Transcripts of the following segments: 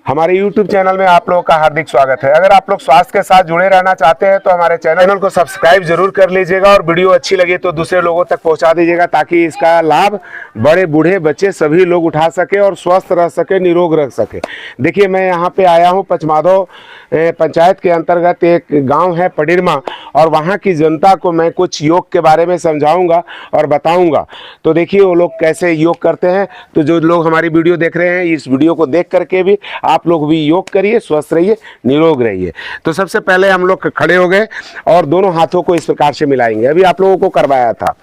हमारे YouTube channel में आप लोगों का हार्दिक स्वागत है। अगर आप लोग स्वास्थ्य के साथ जुड़े रहना चाहते हैं तो हमारे चैनल को सब्सक्राइब जरूर कर लीजिएगा और वीडियो अच्छी लगे तो दूसरे लोगों तक पहुंचा दीजिएगा, ताकि इसका लाभ बड़े बूढ़े बच्चे सभी लोग उठा सके और स्वस्थ रह सके, निरोग रह सके। देखिए, मैं यहाँ पे आया हूँ पचमाधव पंचायत के अंतर्गत एक गाँव है पडिरमा, और वहाँ की जनता को मैं कुछ योग के बारे में समझाऊंगा और बताऊंगा। तो देखिए वो लोग कैसे योग करते हैं। तो जो लोग हमारी वीडियो देख रहे हैं, इस वीडियो को देख करके भी आप लोग भी योग करिए, स्वस्थ रहिए, निरोग रहिए। तो सबसे पहले हम लोग खड़े हो गए और दोनों हाथों को इस प्रकार से मिलाएंगे। अभी आप लोगों को करवाया था।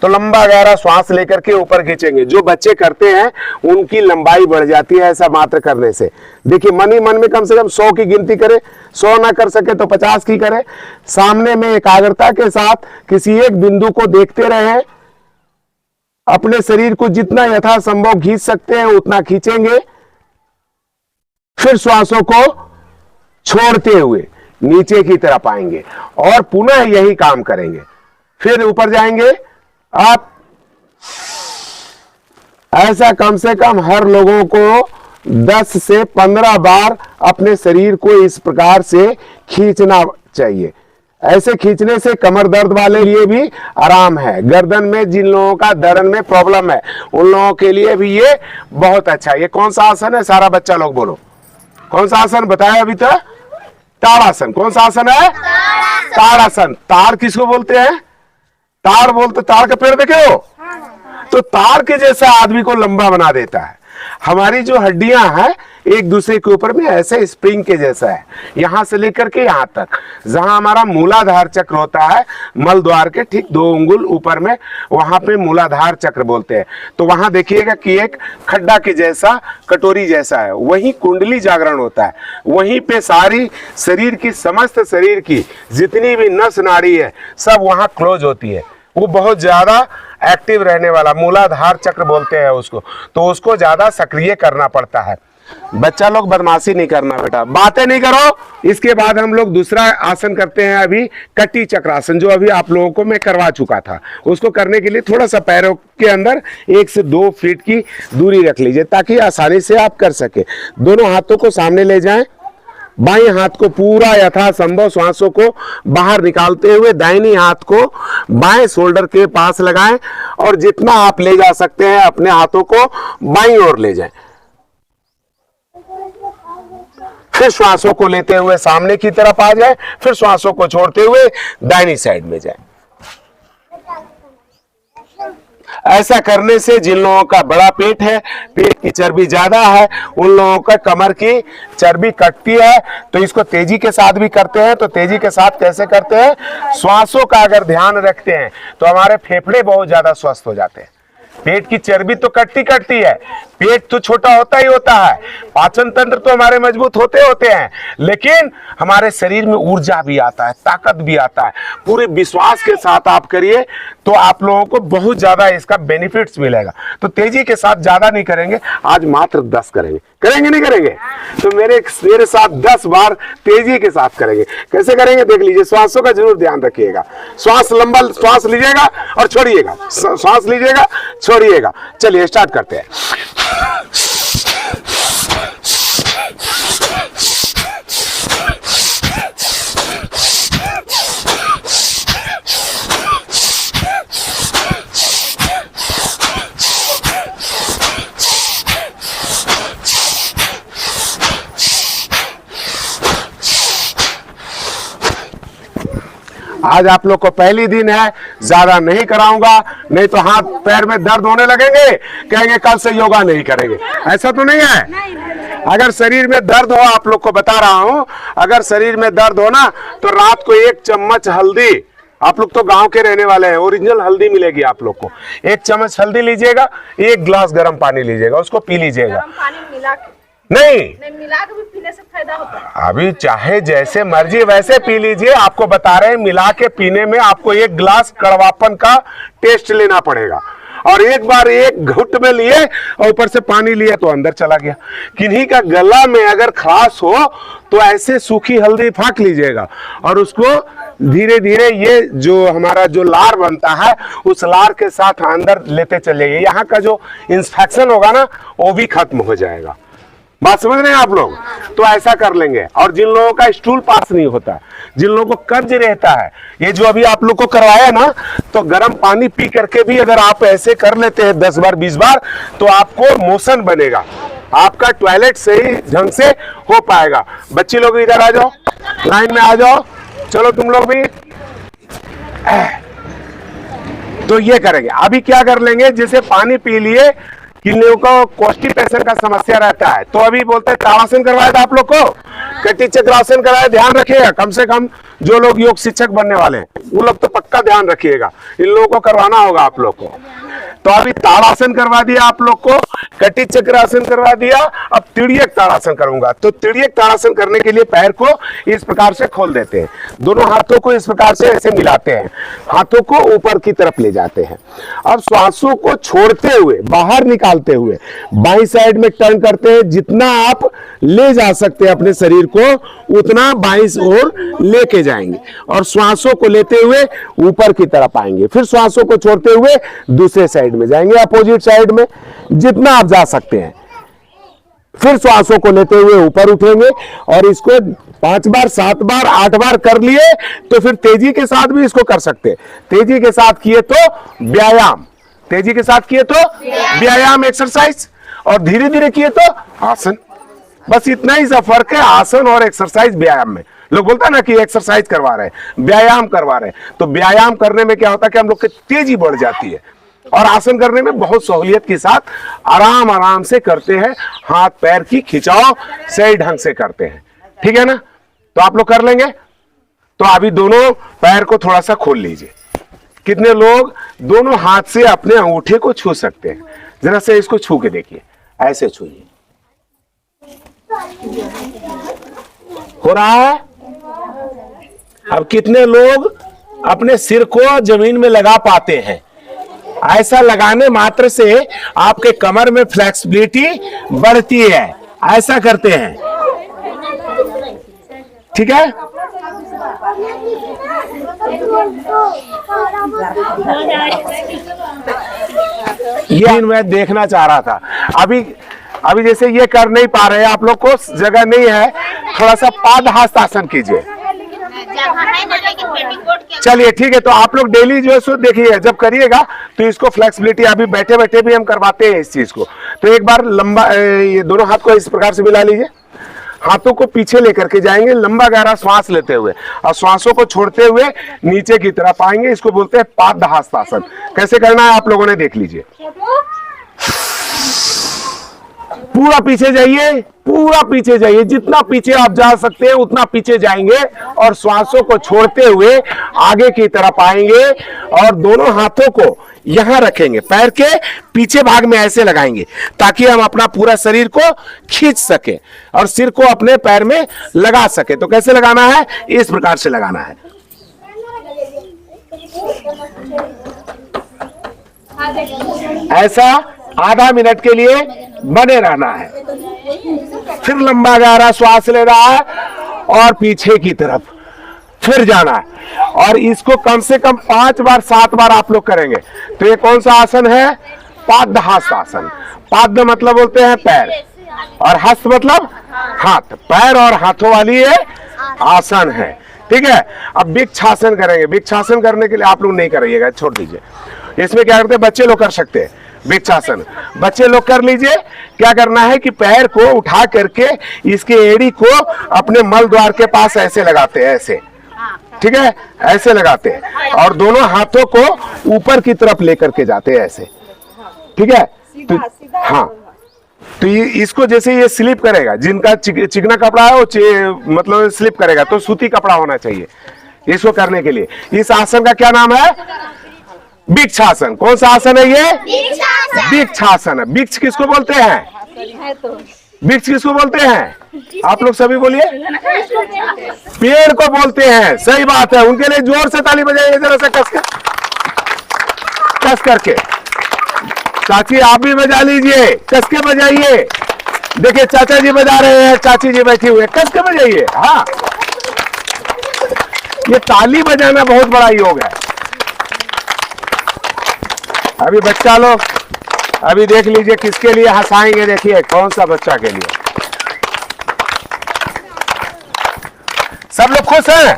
तो लंबा गहरा श्वास लेकर के ऊपर खींचेंगे। जो बच्चे करते हैं उनकी लंबाई बढ़ जाती है ऐसा मात्र करने से। देखिए, मन ही मन में कम से कम 100 की गिनती करें, 100 ना कर सके तो 50 की करें। सामने में एकाग्रता के साथ किसी एक बिंदु को देखते रहें। अपने शरीर को जितना यथासंभव खींच सकते हैं उतना खींचेंगे। फिर श्वासों को छोड़ते हुए नीचे की तरफ आएंगे और पुनः यही काम करेंगे। फिर ऊपर जाएंगे आप। ऐसा कम से कम हर लोगों को 10 से 15 बार अपने शरीर को इस प्रकार से खींचना चाहिए। ऐसे खींचने से कमर दर्द वाले लिए भी आराम है। गर्दन में जिन लोगों का दर्द में प्रॉब्लम है उन लोगों के लिए भी ये बहुत अच्छा है। ये कौन सा आसन है? सारा बच्चा लोग बोलो, कौन सा आसन बताया अभी तक? ताड़ासन। कौन सा आसन है? ताड़ासन। ताड़ किसको बोलते हैं? ताड़ बोलते, ताड़ का पेड़ देखे हो? तो ताड़ के जैसा आदमी को लंबा बना देता है। हमारी जो हड्डियां हैं एक दूसरे के ऊपर में ऐसे स्प्रिंग के जैसा है, यहां से लेकर के यहां तक। जहां हमारा मूलाधार चक्र होता है, मल द्वार के ठीक 2 उंगल ऊपर में, वहां पे मूलाधार चक्र बोलते हैं। तो वहां देखिएगा कि एक खड्डा के जैसा, कटोरी जैसा है, वहीं कुंडली जागरण होता है। वहीं पे सारी शरीर की, समस्त शरीर की जितनी भी नस नाड़ी है सब वहां क्लोज होती है। वो बहुत ज्यादा एक्टिव रहने वाला मूलाधार चक्र बोलते हैं उसको। तो उसको ज्यादा सक्रिय करना पड़ता है। बच्चा लोग बदमाशी नहीं करना बेटा, बातें नहीं करो। इसके बाद हम लोग दूसरा आसन करते हैं अभी, कटी चक्रासन, जो अभी आप लोगों को मैं करवा चुका था। उसको करने के लिए थोड़ा सा पैरों के अंदर 1 से 2 फीट की दूरी रख लीजिए ताकि आसानी से आप कर सके। दोनों हाथों को सामने ले जाएं। बाएं हाथ को पूरा यथासंभव श्वासों को बाहर निकालते हुए दाहिनी हाथ को बाएं शोल्डर के पास लगाएं और जितना आप ले जा सकते हैं अपने हाथों को बाईं ओर ले जाएं। फिर श्वासों को लेते हुए सामने की तरफ आ जाए। फिर श्वासों को छोड़ते हुए दाहिनी साइड में जाए। ऐसा करने से जिन लोगों का बड़ा पेट है, पेट की चर्बी ज्यादा है, उन लोगों का कमर की चर्बी कटती है। तो इसको तेजी के साथ भी करते हैं। तो तेजी के साथ कैसे करते हैं? श्वासों का अगर ध्यान रखते हैं तो हमारे फेफड़े बहुत ज्यादा स्वस्थ हो जाते हैं। पेट की चर्बी तो कटती है, पेट तो छोटा होता ही होता है, पाचन तंत्र तो हमारे मजबूत होते हैं, लेकिन हमारे शरीर में ऊर्जा भी आता है, ताकत भी आता है। पूरे विश्वास के साथ आप करिए तो आप लोगों को बहुत ज्यादा इसका बेनिफिट्स मिलेगा। तो तेजी के साथ ज्यादा नहीं करेंगे, आज मात्र 10 करेंगे। करेंगे नहीं करेंगे? तो मेरे साथ 10 बार तेजी के साथ करेंगे। कैसे करेंगे देख लीजिए। श्वासों का जरूर ध्यान रखिएगा। श्वास लंबा श्वास लीजिएगा और छोड़िएगा, श्वास लीजिएगा छोड़िएगा। चलिए स्टार्ट करते हैं। आज आप लोग को पहली दिन है, ज्यादा नहीं कराऊंगा, नहीं तो हाथ पैर में दर्द होने लगेंगे, कहेंगे कल से योगा नहीं करेंगे। ऐसा तो नहीं है। अगर शरीर में दर्द हो, आप लोग को बता रहा हूं, अगर शरीर में दर्द हो ना तो रात को 1 चम्मच हल्दी, आप लोग तो गांव के रहने वाले हैं, ओरिजिनल हल्दी मिलेगी आप लोग को। 1 चम्मच हल्दी लीजिएगा, 1 गिलास गर्म पानी लीजिएगा, उसको पी लीजिएगा। नहीं मिला के भी पीने से फायदा होता है। अभी चाहे जैसे मर्जी वैसे पी लीजिए। आपको बता रहे हैं मिला के पीने में आपको 1 गिलास कड़वापन का टेस्ट लेना पड़ेगा। और एक बार 1 घुट में लिए और ऊपर से पानी लिया तो अंदर चला गया। किन्हीं का गला में अगर खराश हो तो ऐसे सूखी हल्दी फाँक लीजिएगा और उसको धीरे धीरे ये जो हमारा जो लार बनता है उस लार के साथ अंदर लेते चले। यहाँ का जो इंफेक्शन होगा ना वो भी खत्म हो जाएगा। बात समझ रहे हैं आप लोग? तो ऐसा कर लेंगे। और जिन लोगों का स्टूल पास नहीं होता, जिन लोगों को कब्ज रहता है, ये जो अभी आप लोग को करवाया ना, तो गर्म पानी पी करके भी अगर आप ऐसे कर लेते हैं 10 बार 20 बार, तो आपको मोशन बनेगा, आपका टॉयलेट सही ढंग से हो पाएगा। बच्चे लोग इधर आ जाओ, लाइन में आ जाओ, चलो तुम लोग भी। तो ये करेंगे। अभी क्या कर लेंगे, जैसे पानी पी लिए, किन लोगों को कॉन्स्टिपेशन का समस्या रहता है, तो अभी बोलते हैं ताड़ासन करवाया था आप लोग को, कटी चक्रासन कराया, ध्यान रखिएगा। कम से कम जो लोग योग शिक्षक बनने वाले हैं वो लोग तो पक्का ध्यान रखिएगा, इन लोगों को करवाना होगा आप लोग को। तो अभी ताड़ासन करवा दिया आप लोग को, कटी चक्रासन करवा दिया, अब तिर्यक ताड़ासन करूंगा। तो तिर्यक ताड़ासन करने के लिए पैर को इस प्रकार से खोल देते हैं, दोनों हाथों को इस प्रकार से ऐसे मिलाते हैं, हाथों को ऊपर की तरफ ले जाते हैं। अब श्वासों को छोड़ते हुए, बाहर निकालते हुए बाईं साइड में टर्न करते हैं। जितना आप ले जा सकते हैं अपने शरीर को, उतना बाईं ओर लेके जाएंगे और श्वासों को लेते हुए ऊपर की तरफ आएंगे। फिर श्वासों को छोड़ते हुए दूसरे साइड में जाएंगे, अपोजिट साइड में, जितना आप जा सकते हैं। फिर श्वासों को लेते हुए ऊपर उठेंगे और इसको 5 बार 7 बार 8 बार कर लिए तो फिर तेजी के साथ भी इसको कर सकते हैं। तेजी के साथ किए तो व्यायाम, तेजी के साथ किए तो व्यायाम एक्सरसाइज, और धीरे धीरे किए तो आसन। बस इतना ही सा फर्क है आसन और एक्सरसाइज व्यायाम में। लोग बोलता है ना कि एक्सरसाइज करवा रहे हैं, व्यायाम करवा रहे हैं। तो व्यायाम करने में क्या होता है कि हम लोग की तेजी बढ़ जाती है, और आसन करने में बहुत सहूलियत के साथ आराम आराम से करते हैं, हाथ पैर की खिंचाव सही ढंग से करते हैं। ठीक है ना? तो आप लोग कर लेंगे। तो अभी दोनों पैर को थोड़ा सा खोल लीजिए। कितने लोग दोनों हाथ से अपने अंगूठे को छू सकते हैं? जरा से इसको छू के देखिए, ऐसे छूइए। हो रहा है? अब कितने लोग अपने सिर को जमीन में लगा पाते हैं? ऐसा लगाने मात्र से आपके कमर में फ्लेक्सिबिलिटी बढ़ती है। ऐसा करते हैं, ठीक है? ये मैं देखना चाह रहा था। अभी जैसे ये कर नहीं पा रहे, आप लोग को जगह नहीं है, थोड़ा सा पादहस्त आसन कीजिए। चलिए ठीक है। तो आप लोग डेली जो है सो देखिए, जब करिएगा तो इसको फ्लेक्सिबिलिटी, अभी बैठे बैठे भी हम करवाते हैं इस चीज को। तो एक बार लंबा, ये दोनों हाथ को इस प्रकार से मिला लीजिए, हाथों को पीछे लेकर के जाएंगे, लंबा गहरा श्वास लेते हुए, और श्वासों को छोड़ते हुए नीचे की तरफ आएंगे। इसको बोलते हैं पादहस्त आसन। कैसे करना है आप लोगों ने देख लीजिए। पूरा पीछे जाइए, पूरा पीछे जाइए, जितना पीछे आप जा सकते हैं उतना पीछे जाएंगे, और श्वासों को छोड़ते हुए आगे की तरफ आएंगे, और दोनों हाथों को यहां रखेंगे, पैर के पीछे भाग में ऐसे लगाएंगे, ताकि हम अपना पूरा शरीर को खींच सके और सिर को अपने पैर में लगा सके। तो कैसे लगाना है? इस प्रकार से लगाना है। ऐसा आधा मिनट के लिए बने रहना है। फिर लंबा गहरा श्वास लेना है और पीछे की तरफ फिर जाना है, और इसको कम से कम 5 बार 7 बार आप लोग करेंगे। तो ये कौन सा आसन है? पादहस्त आसन। पाद मतलब बोलते हैं पैर, और हस्त मतलब हाथ। पैर और हाथों वाली ये आसन है। ठीक है? अब वृक्षासन करेंगे। वृक्षासन करने के लिए आप लोग नहीं करिएगा, छोड़ दीजिए। इसमें क्या करते हैं, बच्चे लोग कर सकते हैं वृक्षासन। बच्चे लोग कर लीजिए। क्या करना है कि पैर को उठा करके इसके एड़ी को अपने मल द्वार के पास ऐसे लगाते हैं, ऐसे, ठीक है, ऐसे लगाते हैं, और दोनों हाथों को ऊपर की तरफ लेकर के जाते हैं ऐसे। ठीक है? तो हाँ, तो ये इसको जैसे ये स्लिप करेगा, जिनका चिकना कपड़ा है वो मतलब स्लिप करेगा, तो सूती कपड़ा होना चाहिए इसको करने के लिए। इस आसन का क्या नाम है? वृक्षासन। कौन सा आसन है ये? वृक्षासन है। वृक्ष किसको बोलते हैं? वृक्ष किसको बोलते हैं? आप लोग सभी बोलिए। पेड़ को बोलते हैं। सही बात है। उनके लिए जोर से ताली बजाइए, जरा सा कस करके। चाची आप भी बजा लीजिए, कस के बजाइए। देखिए चाचा जी बजा रहे हैं, चाची जी बैठी हुई है, कस के बजाइए। हाँ, ये ताली बजाना बहुत बड़ा योग है। अभी बच्चा लोग अभी देख लीजिए किसके लिए हंसाएंगे। देखिए कौन सा बच्चा के लिए। खुश हैं?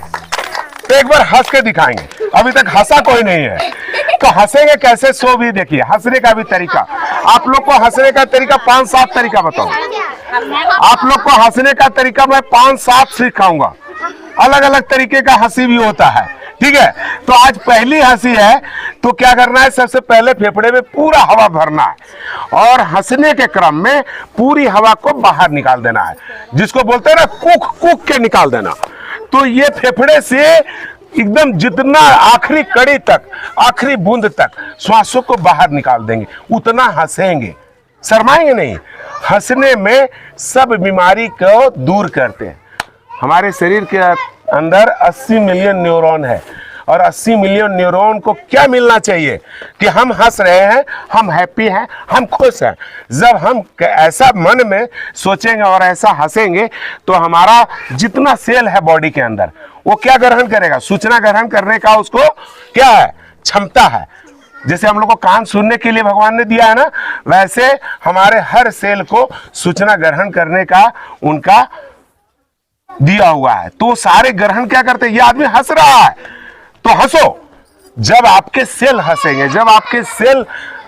तो एक बार हंस के दिखाएंगे। अभी तक हंसा कोई नहीं है, तो हंसेंगे कैसे सो भी देखिए। हंसने का भी तरीका, आप लोग को हंसने का तरीका 5-7 तरीका बताऊं। आप लोग को हंसने का तरीका मैं 5-7 सिखाऊंगा। अलग अलग तरीके का हंसी भी होता है, ठीक है। तो आज पहली हंसी है, तो क्या करना है, सबसे पहले फेफड़े में पूरा हवा भरना है और हंसने के क्रम में पूरी हवा को बाहर निकाल देना है, जिसको बोलते हैं ना कुक कुक के निकाल देना। तो ये फेफड़े से एकदम जितना आखिरी कड़ी तक, आखिरी बूंद तक श्वासों को बाहर निकाल देंगे, उतना हंसेंगे, शर्माएंगे नहीं। हंसने में सब बीमारी को दूर करते हैं। हमारे शरीर के अंदर 80 मिलियन न्यूरॉन है और 80 मिलियन न्यूरॉन को क्या मिलना चाहिए कि हम हंस रहे हैं, हम हैप्पी हैं, हम खुश हैं। जब हम ऐसा मन में सोचेंगे और ऐसा हंसेंगे तो हमारा जितना सेल है बॉडी के अंदर वो क्या ग्रहण करेगा, सूचना ग्रहण करने का उसको क्या है, क्षमता है। जैसे हम लोग को कान सुनने के लिए भगवान ने दिया है ना, वैसे हमारे हर सेल को सूचना ग्रहण करने का उनका दिया हुआ है। तो सारे ग्रहण क्या करते हैं, ये आदमी हंस रहा है तो हंसो। जब आपके सेल हंसेंगे, जब आपके सेल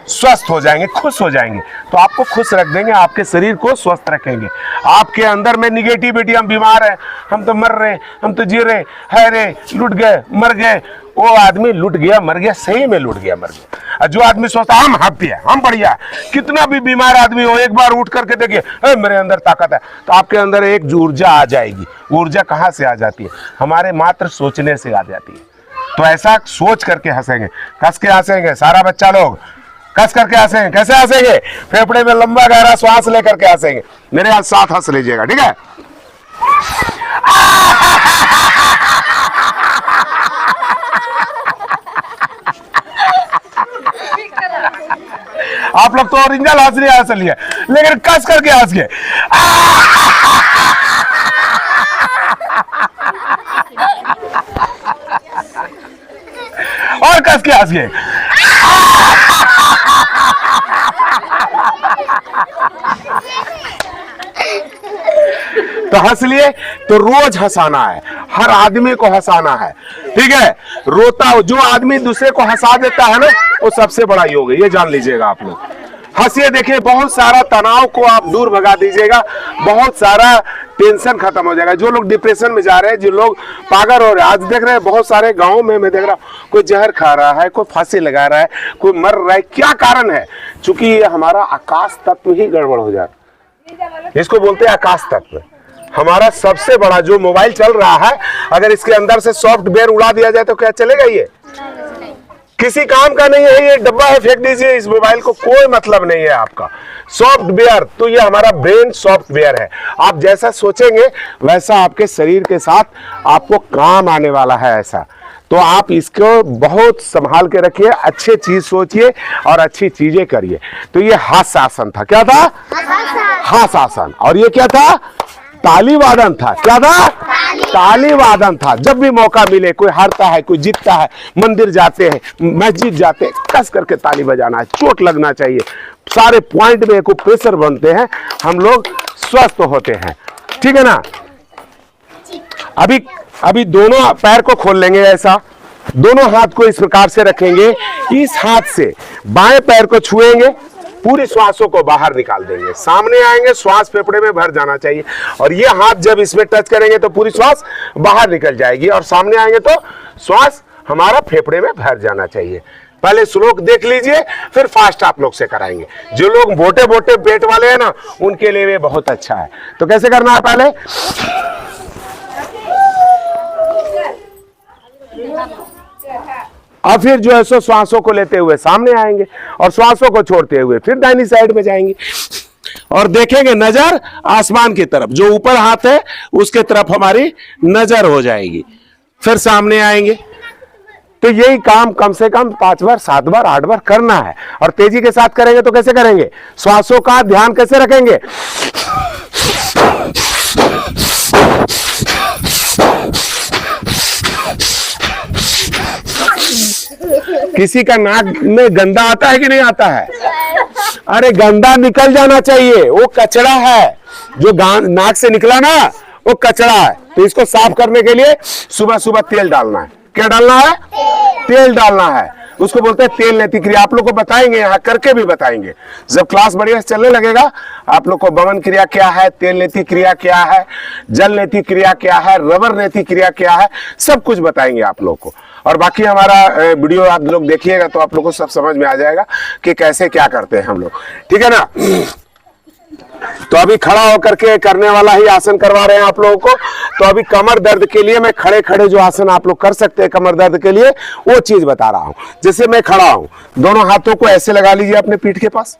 स्वस्थ हो जाएंगे, खुश हो जाएंगे, तो आपको खुश रख देंगे, आपके शरीर को स्वस्थ रखेंगे। आपके अंदर में निगेटिविटी, हम बीमार हैं, हम तो मर रहे, हम तो जी रहे, है रे, लुट गए, मर गए, वो आदमी लुट गया, मर गया, सही में लुट गया, मर गया। और जो आदमी सोचता हम हैप्पी है, हम बढ़िया, कितना भी बीमार आदमी हो, एक बार उठ करके देखिए मेरे अंदर ताकत है, तो आपके अंदर एक ऊर्जा आ जाएगी। ऊर्जा कहाँ से आ जाती है, हमारे मात्र सोचने से आ जाती है। तो ऐसा सोच करके हंसेंगे, कस के हंसेंगे, सारा बच्चा लोग कस करके हंसेंगे। कैसे हंसेंगे, फेफड़े में लंबा गहरा श्वास लेकर के हंसेंगे। मेरे हाथ साथ हंस लीजिएगा, ठीक है। आप लोग तो ओरिजिनल हंस लिए, लेकिन कस करके हंस गए। और कस के हंस गए। तो हंस लिए, तो रोज हंसाना है, हर आदमी को हंसाना है, ठीक है। रोता जो आदमी दूसरे को हंसा देता है ना, वो सबसे बड़ा योग है, ये जान लीजिएगा आप लोग। हंसिए, देखिए बहुत सारा तनाव को आप दूर भगा दीजिएगा, बहुत सारा टेंशन खत्म हो जाएगा। जो लोग डिप्रेशन में जा रहे हैं, जो लोग पागल हो रहे हैं, आज देख रहे हैं बहुत सारे गाँव में मैं देख रहा हूँ, कोई जहर खा रहा है, कोई फांसी लगा रहा है, कोई मर रहा है। क्या कारण है, चूंकि ये हमारा आकाश तत्व ही गड़बड़ हो जाता है। इसको बोलते हैं आकाश तत्व। हमारा सबसे बड़ा जो मोबाइल चल रहा है, अगर इसके अंदर से सॉफ्टवेयर उड़ा दिया जाए तो क्या चलेगा, ये किसी काम का नहीं है, ये डब्बा है, फेंक दीजिए। इस मोबाइल को कोई मतलब नहीं है आपका। सॉफ्टवेयर तो ये हमारा ब्रेन सॉफ्टवेयर है, आप जैसा सोचेंगे वैसा आपके शरीर के साथ आपको काम आने वाला है। ऐसा तो आप इसको बहुत संभाल के रखिए, अच्छी चीज सोचिए और अच्छी चीजें करिए। तो ये हास्य आसन था, क्या था, हास्य आसन। और ये क्या था, ताली वादन था। क्या था, ताली वादन था। जब भी मौका मिले, कोई हारता है, कोई जीतता है, मंदिर जाते हैं, मस्जिद जाते हैं, कस करके ताली बजाना है, चोट लगना चाहिए। सारे पॉइंट में को प्रेशर बनते हैं, हम लोग स्वस्थ होते हैं, ठीक है ना। अभी दोनों पैर को खोल लेंगे, ऐसा दोनों हाथ को इस प्रकार से रखेंगे। इस हाथ से बाएं पैर को छुएंगे, पूरी श्वासों को बाहर निकाल देंगे, सामने आएंगे, श्वास फेफड़े में भर जाना चाहिए। और ये हाथ जब इसमें टच करेंगे तो पूरी श्वास बाहर निकल जाएगी, और सामने आएंगे तो श्वास हमारा फेफड़े में भर जाना चाहिए। पहले श्लोक देख लीजिए, फिर फास्ट आप लोग से कराएंगे। जो लोग मोटे मोटे पेट वाले हैं ना, उनके लिए ये बहुत अच्छा है। तो कैसे करना है, पहले और फिर जो है सो श्वासों को लेते हुए सामने आएंगे और श्वासों को छोड़ते हुए फिर दाहिनी साइड में जाएंगे और देखेंगे नजर आसमान की तरफ, जो ऊपर हाथ है उसके तरफ हमारी नजर हो जाएगी। फिर सामने आएंगे। तो यही काम कम से कम 5 बार 7 बार 8 बार करना है। और तेजी के साथ करेंगे तो कैसे करेंगे, श्वासों का ध्यान कैसे रखेंगे, किसी का नाक में गंदा आता है कि नहीं आता है, अरे गंदा निकल जाना चाहिए, वो कचरा है जो नाक से निकला ना वो कचरा है। तो इसको साफ करने के लिए सुबह सुबह तेल डालना है। क्या डालना है? तेल डालना है। उसको बोलते हैं तेल नेति क्रिया। आप लोग को बताएंगे, यहाँ करके भी बताएंगे। जब क्लास बढ़िया से चलने लगेगा आप लोग को बमन क्रिया क्या है, तेल नेति क्रिया क्या है, जल नेति क्रिया क्या है, रबर नेति क्रिया क्या है, सब कुछ बताएंगे आप लोग को। और बाकी हमारा वीडियो आप लोग देखिएगा तो आप लोग को सब समझ में आ जाएगा कि कैसे क्या करते हैं हम लोग। ठीक है ना? तो अभी खड़ा होकर के करने वाला ही आसन करवा रहे हैं आप लोगों को। तो अभी कमर दर्द के लिए मैं खड़े खड़े जो आसन आप लोग कर सकते हैं कमर दर्द के लिए, वो चीज बता रहा हूं। जैसे मैं खड़ा हूं, दोनों हाथों को ऐसे लगा लीजिए अपने पीठ के पास।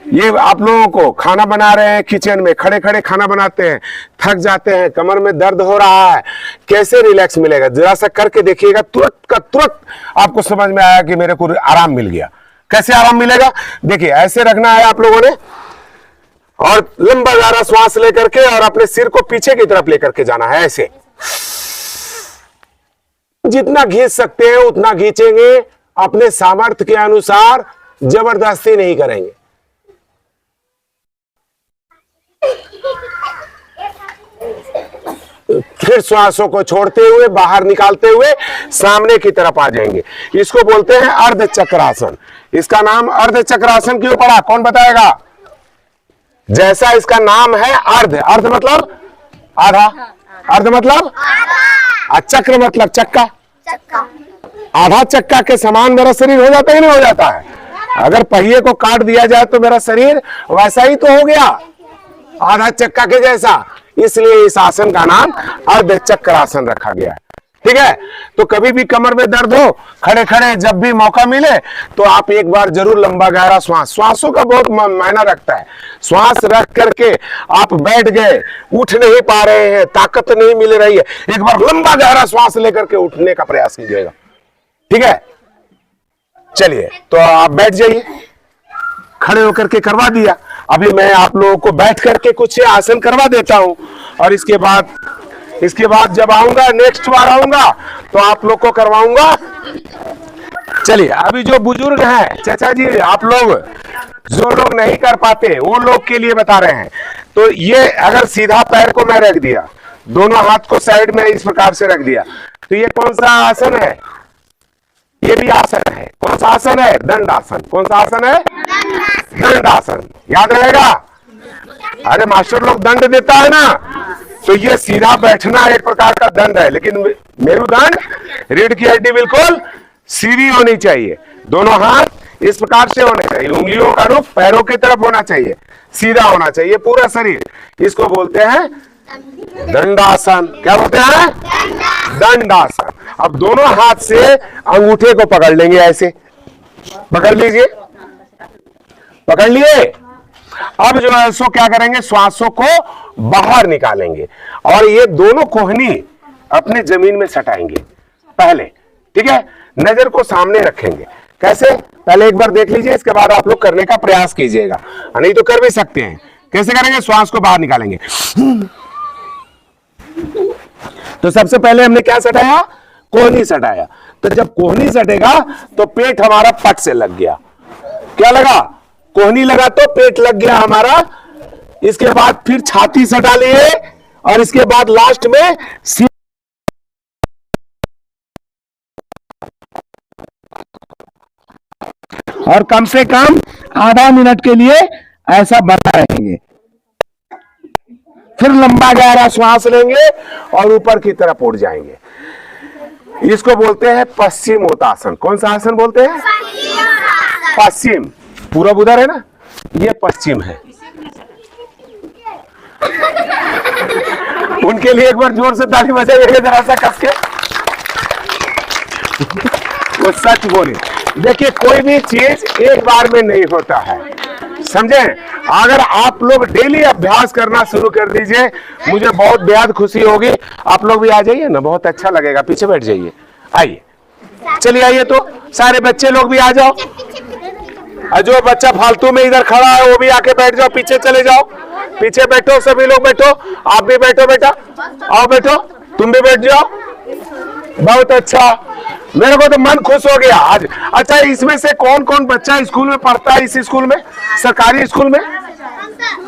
ये आप लोगों को खाना बना रहे हैं किचन में, खड़े खड़े खाना बनाते हैं, थक जाते हैं, कमर में दर्द हो रहा है, कैसे रिलैक्स मिलेगा? जरा सा करके देखिएगा, तुरंत का तुरंत आपको समझ में आया कि मेरे को आराम मिल गया। कैसे आराम मिलेगा? देखिए, ऐसे रखना है आप लोगों ने और लंबा गहरा श्वास लेकर के और अपने सिर को पीछे की तरफ लेकर के जाना है। ऐसे जितना खींच सकते हैं उतना खींचेंगे, अपने सामर्थ्य के अनुसार, जबरदस्ती नहीं करेंगे। फिर श्वासों को छोड़ते हुए बाहर निकालते हुए सामने की तरफ आ जाएंगे। इसको बोलते हैं अर्ध चक्रासन। इसका नाम अर्ध चक्रासन क्यों पड़ा? कौन बताएगा? जैसा इसका नाम है अर्ध, अर्ध मतलब आधा, अर्ध मतलब आधा, चक्र मतलब चक्का, आधा चक्का के समान मेरा शरीर हो जाता है नहीं हो जाता है? अगर पहिए को काट दिया जाए तो मेरा शरीर वैसा ही तो हो गया, आधा चक्का के जैसा। इसलिए इस आसन का नाम अर्ध चक्रासन रखा गया है। ठीक है? तो कभी भी कमर में दर्द हो, खड़े खड़े जब भी मौका मिले तो आप एक बार जरूर लंबा गहरा श्वासों का बहुत मायना रखता है। श्वास रख करके आप बैठ गए, उठ नहीं पा रहे हैं, ताकत नहीं मिल रही है, एक बार लंबा गहरा श्वास लेकर के उठने का प्रयास कीजिएगा। ठीक है? चलिए, तो आप बैठ जाइए। खड़े होकर के करवा दिया, अभी मैं आप लोगों को बैठ करके कुछ आसन करवा देता हूं और इसके बाद जब आऊंगा, नेक्स्ट बार आऊंगा तो आप लोग को करवाऊंगा। चलिए, अभी जो बुजुर्ग हैं चाचा जी, आप लोग जो लोग नहीं कर पाते वो लोग के लिए बता रहे हैं। तो ये अगर सीधा पैर को मैं रख दिया, दोनों हाथ को साइड में इस प्रकार से रख दिया, तो ये कौन सा आसन है? ये भी आसन है। कौन सा आसन है? दंड आसन। कौन सा आसन है? दंड आसन। याद रहेगा? अरे मास्टर लोग दंड देता है ना, तो ये सीधा बैठना एक प्रकार का दंड है, लेकिन मेरुदंड, रीढ़ की हड्डी बिल्कुल सीधी होनी चाहिए, दोनों हाथ इस प्रकार से होने चाहिए, उंगलियों का रुख पैरों की तरफ होना चाहिए, सीधा होना चाहिए पूरा शरीर। इसको बोलते हैं दंडासन। क्या बोलते हैं? दंडासन। अब दोनों हाथ से अंगूठे को पकड़ लेंगे, ऐसे पकड़ लीजिए, पकड़ लिए। अब जो है सो क्या करेंगे, श्वासों को बाहर निकालेंगे और ये दोनों कोहनी अपने जमीन में सटाएंगे पहले। ठीक है? नजर को सामने रखेंगे। कैसे? पहले एक बार देख लीजिए, इसके बाद आप लोग करने का प्रयास कीजिएगा, नहीं तो कर भी सकते हैं। कैसे करेंगे? श्वास को बाहर निकालेंगे। तो सबसे पहले हमने क्या सटाया? कोहनी सटाया। तो जब कोहनी सटेगा तो पेट हमारा पट से लग गया। क्या लगा? कोहनी लगा तो पेट लग गया हमारा। इसके बाद फिर छाती सटा लिए और इसके बाद लास्ट में और कम से कम आधा मिनट के लिए ऐसा बना रहेंगे। फिर लंबा गहरा श्वास लेंगे और ऊपर की तरफ उड़ जाएंगे। इसको बोलते हैं पश्चिम उत्तासन। कौन सा आसन बोलते हैं? पश्चिम। पूरब उधर है ना, ये पश्चिम है। उनके लिए एक बार जोर से ताली बजाइए जरा सा कस के। वो सच बोले। देखिए, कोई भी चीज एक बार में नहीं होता है, समझे? अगर आप लोग डेली अभ्यास करना शुरू कर दीजिए, मुझे बहुत बेहद खुशी होगी। आप लोग भी आ जाइए ना, बहुत अच्छा लगेगा। पीछे बैठ जाइए, आइए, चलिए आइए। तो सारे बच्चे लोग भी आ जाओ, और जो बच्चा फालतू में इधर खड़ा है वो भी आके बैठ जाओ, पीछे चले जाओ, पीछे बैठो, सभी लोग बैठो। आप भी बैठो बेटा, आओ बैठो, तुम भी बैठ जाओ। बहुत अच्छा, मेरे को तो मन खुश हो गया आज। अच्छा, इसमें से कौन कौन बच्चा स्कूल में पढ़ता है? इस स्कूल में, सरकारी स्कूल में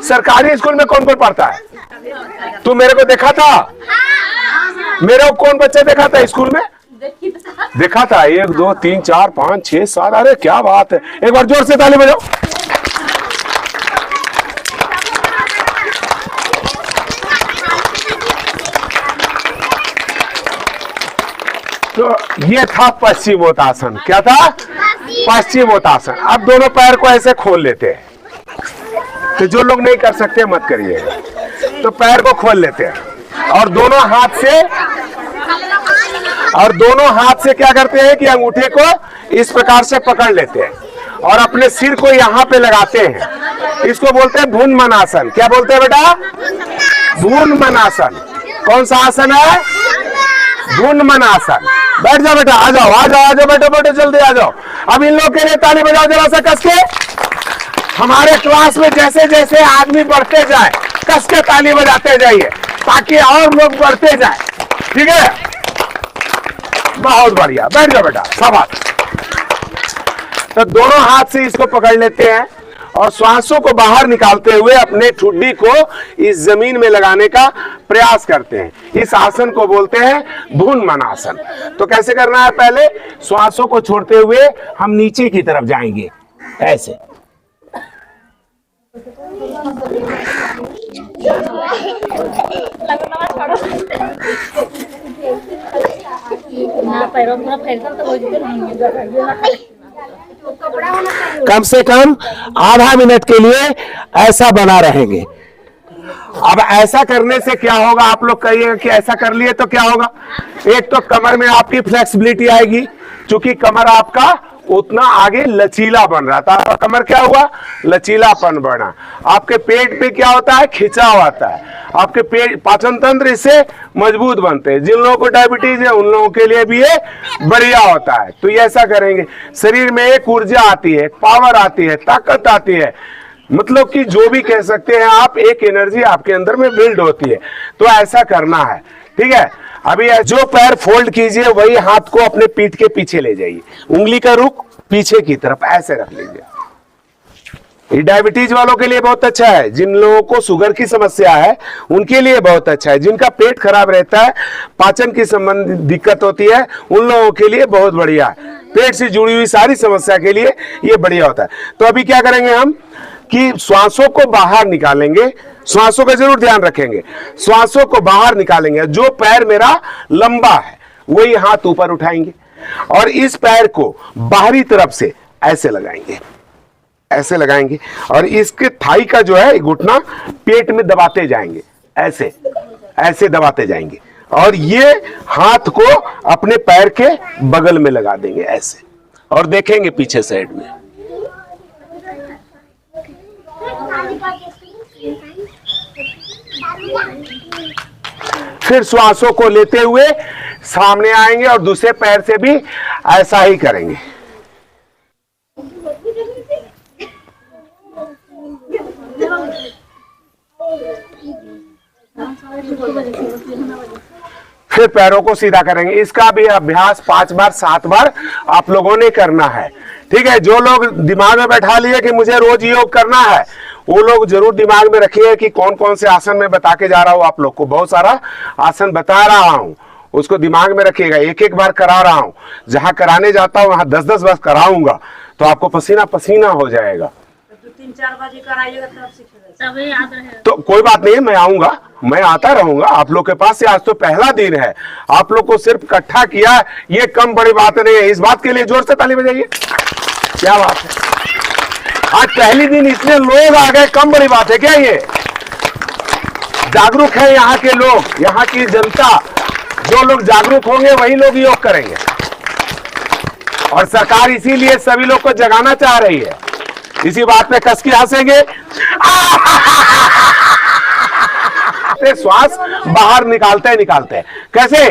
सरकारी स्कूल में कौन कौन पढ़ता है? तू मेरे को देखा था? मेरे को कौन बच्चा देखा था स्कूल में? देखा था 1 2 3 4 5 6 7। अरे क्या बात है, एक बार जोर से ताली बजाओ। तो ये था पश्चिमोत्तासन। क्या था? पश्चिमोत्तासन। अब दोनों पैर को ऐसे खोल लेते हैं। तो जो लोग नहीं कर सकते मत करिए। तो पैर को खोल लेते हैं और दोनों हाथ से क्या करते हैं कि अंगूठे को इस प्रकार से पकड़ लेते हैं और अपने सिर को यहाँ पे लगाते हैं। इसको बोलते हैं भुनमनासन। क्या बोलते हैं बेटा? भुनमनासन। कौन सा आसन है? भुनमनासन। बैठ जाओ बेटा, आ जाओ आ जाओ आ जाओ, बैठो बैठो जल्दी आ जाओ। अब इन लोगों के लिए ताली बजाओ जरा सा कस के। हमारे क्लास में जैसे जैसे आदमी बढ़ते जाए कस के ताली बजाते जाइए ताकि और लोग बढ़ते जाए। ठीक है, बहुत बढ़िया। बैठ जाओ बेटा, शाबाश। तो दोनों हाथ से इसको पकड़ लेते हैं और श्वासों को बाहर निकालते हुए अपने ठुड्डी को इस जमीन में लगाने का प्रयास करते हैं। इस आसन को बोलते हैं भुनमनासन। तो कैसे करना है? पहले श्वासों को छोड़ते हुए हम नीचे की तरफ जाएंगे ऐसे। कम से कम आधा मिनट के लिए ऐसा बना रहेंगे। अब ऐसा करने से क्या होगा? आप लोग कहिएगा कि ऐसा कर लिए तो क्या होगा? एक तो कमर में आपकी फ्लेक्सिबिलिटी आएगी, क्योंकि कमर आपका उतना आगे लचीला बन रहा था। कमर क्या हुआ? लचीलापन बढ़ा। आपके पेट पे क्या होता है? खिंचाव आता है। आपके पेट पाचन तंत्र इससे मजबूत बनते हैं। जिन लोगों को डायबिटीज है उन लोगों के लिए भी ये बढ़िया होता है। तो ये ऐसा करेंगे, शरीर में एक ऊर्जा आती है, पावर आती है, ताकत आती है। मतलब कि जो भी कह सकते हैं आप, एक एनर्जी आपके अंदर में बिल्ड होती है। तो ऐसा करना है। ठीक है, अभी जो पैर फोल्ड कीजिए वही हाथ को अपने पीठ के पीछे ले जाइए। उंगली का रुख पीछे की तरफ ऐसे रख लीजिए। ये डायबिटीज वालों के लिए बहुत अच्छा है। जिन लोगों को शुगर की समस्या है उनके लिए बहुत अच्छा है। जिनका पेट खराब रहता है, पाचन की संबंधित दिक्कत होती है, उन लोगों के लिए बहुत बढ़िया है। पेट से जुड़ी हुई सारी समस्या के लिए ये बढ़िया होता है। तो अभी क्या करेंगे हम कि श्वासों को बाहर निकालेंगे। श्वासों का जरूर ध्यान रखेंगे। श्वासों को बाहर निकालेंगे। जो पैर मेरा लंबा है वही हाथ ऊपर उठाएंगे और इस पैर को बाहरी तरफ से ऐसे लगाएंगे, ऐसे लगाएंगे और इसके थाई का जो है घुटना पेट में दबाते जाएंगे, ऐसे ऐसे दबाते जाएंगे और ये हाथ को अपने पैर के बगल में लगा देंगे ऐसे और देखेंगे पीछे साइड में। फिर श्वासों को लेते हुए सामने आएंगे और दूसरे पैर से भी ऐसा ही करेंगे। फिर पैरों को सीधा करेंगे। इसका भी अभ्यास 5 बार 7 बार आप लोगों ने करना है। ठीक है, जो लोग दिमाग में बैठा लिए कि मुझे रोज योग करना है, वो लोग जरूर दिमाग में रखिए कि कौन कौन से आसन मैं बता के जा रहा हूं। आप लोग को बहुत सारा आसन बता रहा हूं, उसको दिमाग में रखिएगा। एक एक बार करा रहा हूं, जहां कराने जाता हूं वहां 10-10 बार कराऊंगा तो आपको पसीना पसीना हो जाएगा। 3-4 बजे कराइएगा तब सीखेगा, तब याद रहेगा। तो कोई बात नहीं, मैं आऊंगा, मैं आता रहूंगा आप लोग के पास से। आज तो पहला दिन है, आप लोग को सिर्फ इकट्ठा किया, ये कम बड़ी बात नहीं है। इस बात के लिए जोर से ताली बजाइए। क्या बात है, आज पहली दिन इतने लोग आ गए, कम बड़ी बात है क्या? ये जागरूक है यहाँ के लोग, यहाँ की जनता। जो लोग जागरूक होंगे वही लोग योग करेंगे और सरकार इसीलिए सभी लोग को जगाना चाह रही है। इसी बात पे कस के हंसेंगे। श्वास बाहर निकालते निकालते कैसे?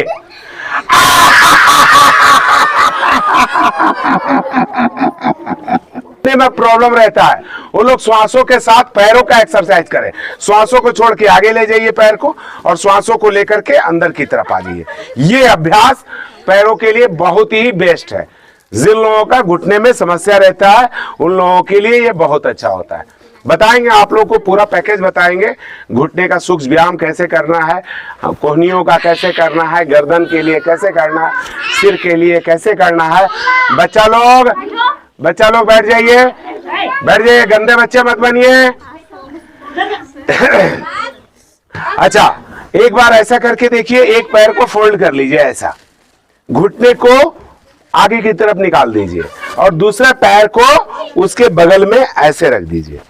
में प्रॉब्लम रहता है, वो लोग श्वासों के साथ पैरों का एक्सरसाइज करें। श्वासों को छोड़ के आगे ले जाइए पैर को और श्वासों को लेकर के अंदर की तरफ आ जाइए। ये अभ्यास पैरों के लिए बहुत ही बेस्ट है। जिन लोगों का घुटने में समस्या रहता है उन लोगों के लिए ये बहुत अच्छा होता है। बताएंगे आप लोग को, पूरा पैकेज बताएंगे। घुटने का सूक्ष्म व्यायाम कैसे करना है, कोहनियों का कैसे करना है, गर्दन के लिए कैसे करना है, सिर के लिए कैसे करना है। बच्चा लोग बैठ जाइए, बैठ जाइए, गंदे बच्चे मत बनिए। अच्छा, एक बार ऐसा करके देखिए, एक पैर को फोल्ड कर लीजिए, ऐसा घुटने को आगे की तरफ निकाल दीजिए और दूसरे पैर को उसके बगल में ऐसे रख दीजिए।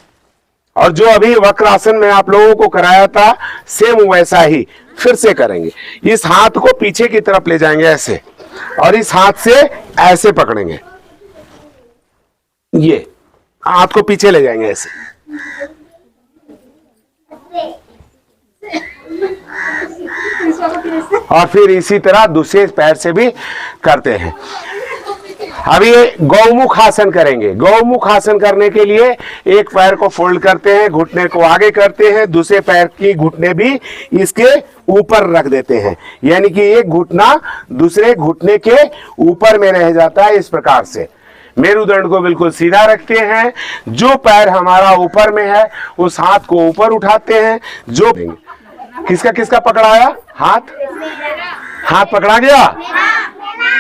और जो अभी वक्र आसन में आप लोगों को कराया था, सेम वैसा ही फिर से करेंगे। इस हाथ को पीछे की तरफ ले जाएंगे ऐसे, और इस हाथ से ऐसे पकड़ेंगे, ये हाथ को पीछे ले जाएंगे ऐसे, और फिर इसी तरह दूसरे पैर से भी करते हैं। अभी गौमुख आसन करेंगे। गौमुख आसन करने के लिए एक पैर को फोल्ड करते हैं, घुटने को आगे करते हैं, दूसरे पैर की घुटने भी इसके ऊपर रख देते हैं, यानी कि एक घुटना दूसरे घुटने के ऊपर में रह जाता है। इस प्रकार से मेरुदंड को बिल्कुल सीधा रखते हैं। जो पैर हमारा ऊपर में है उस हाथ को ऊपर उठाते हैं। जो किसका किसका पकड़ाया हाथ पकड़ा गया।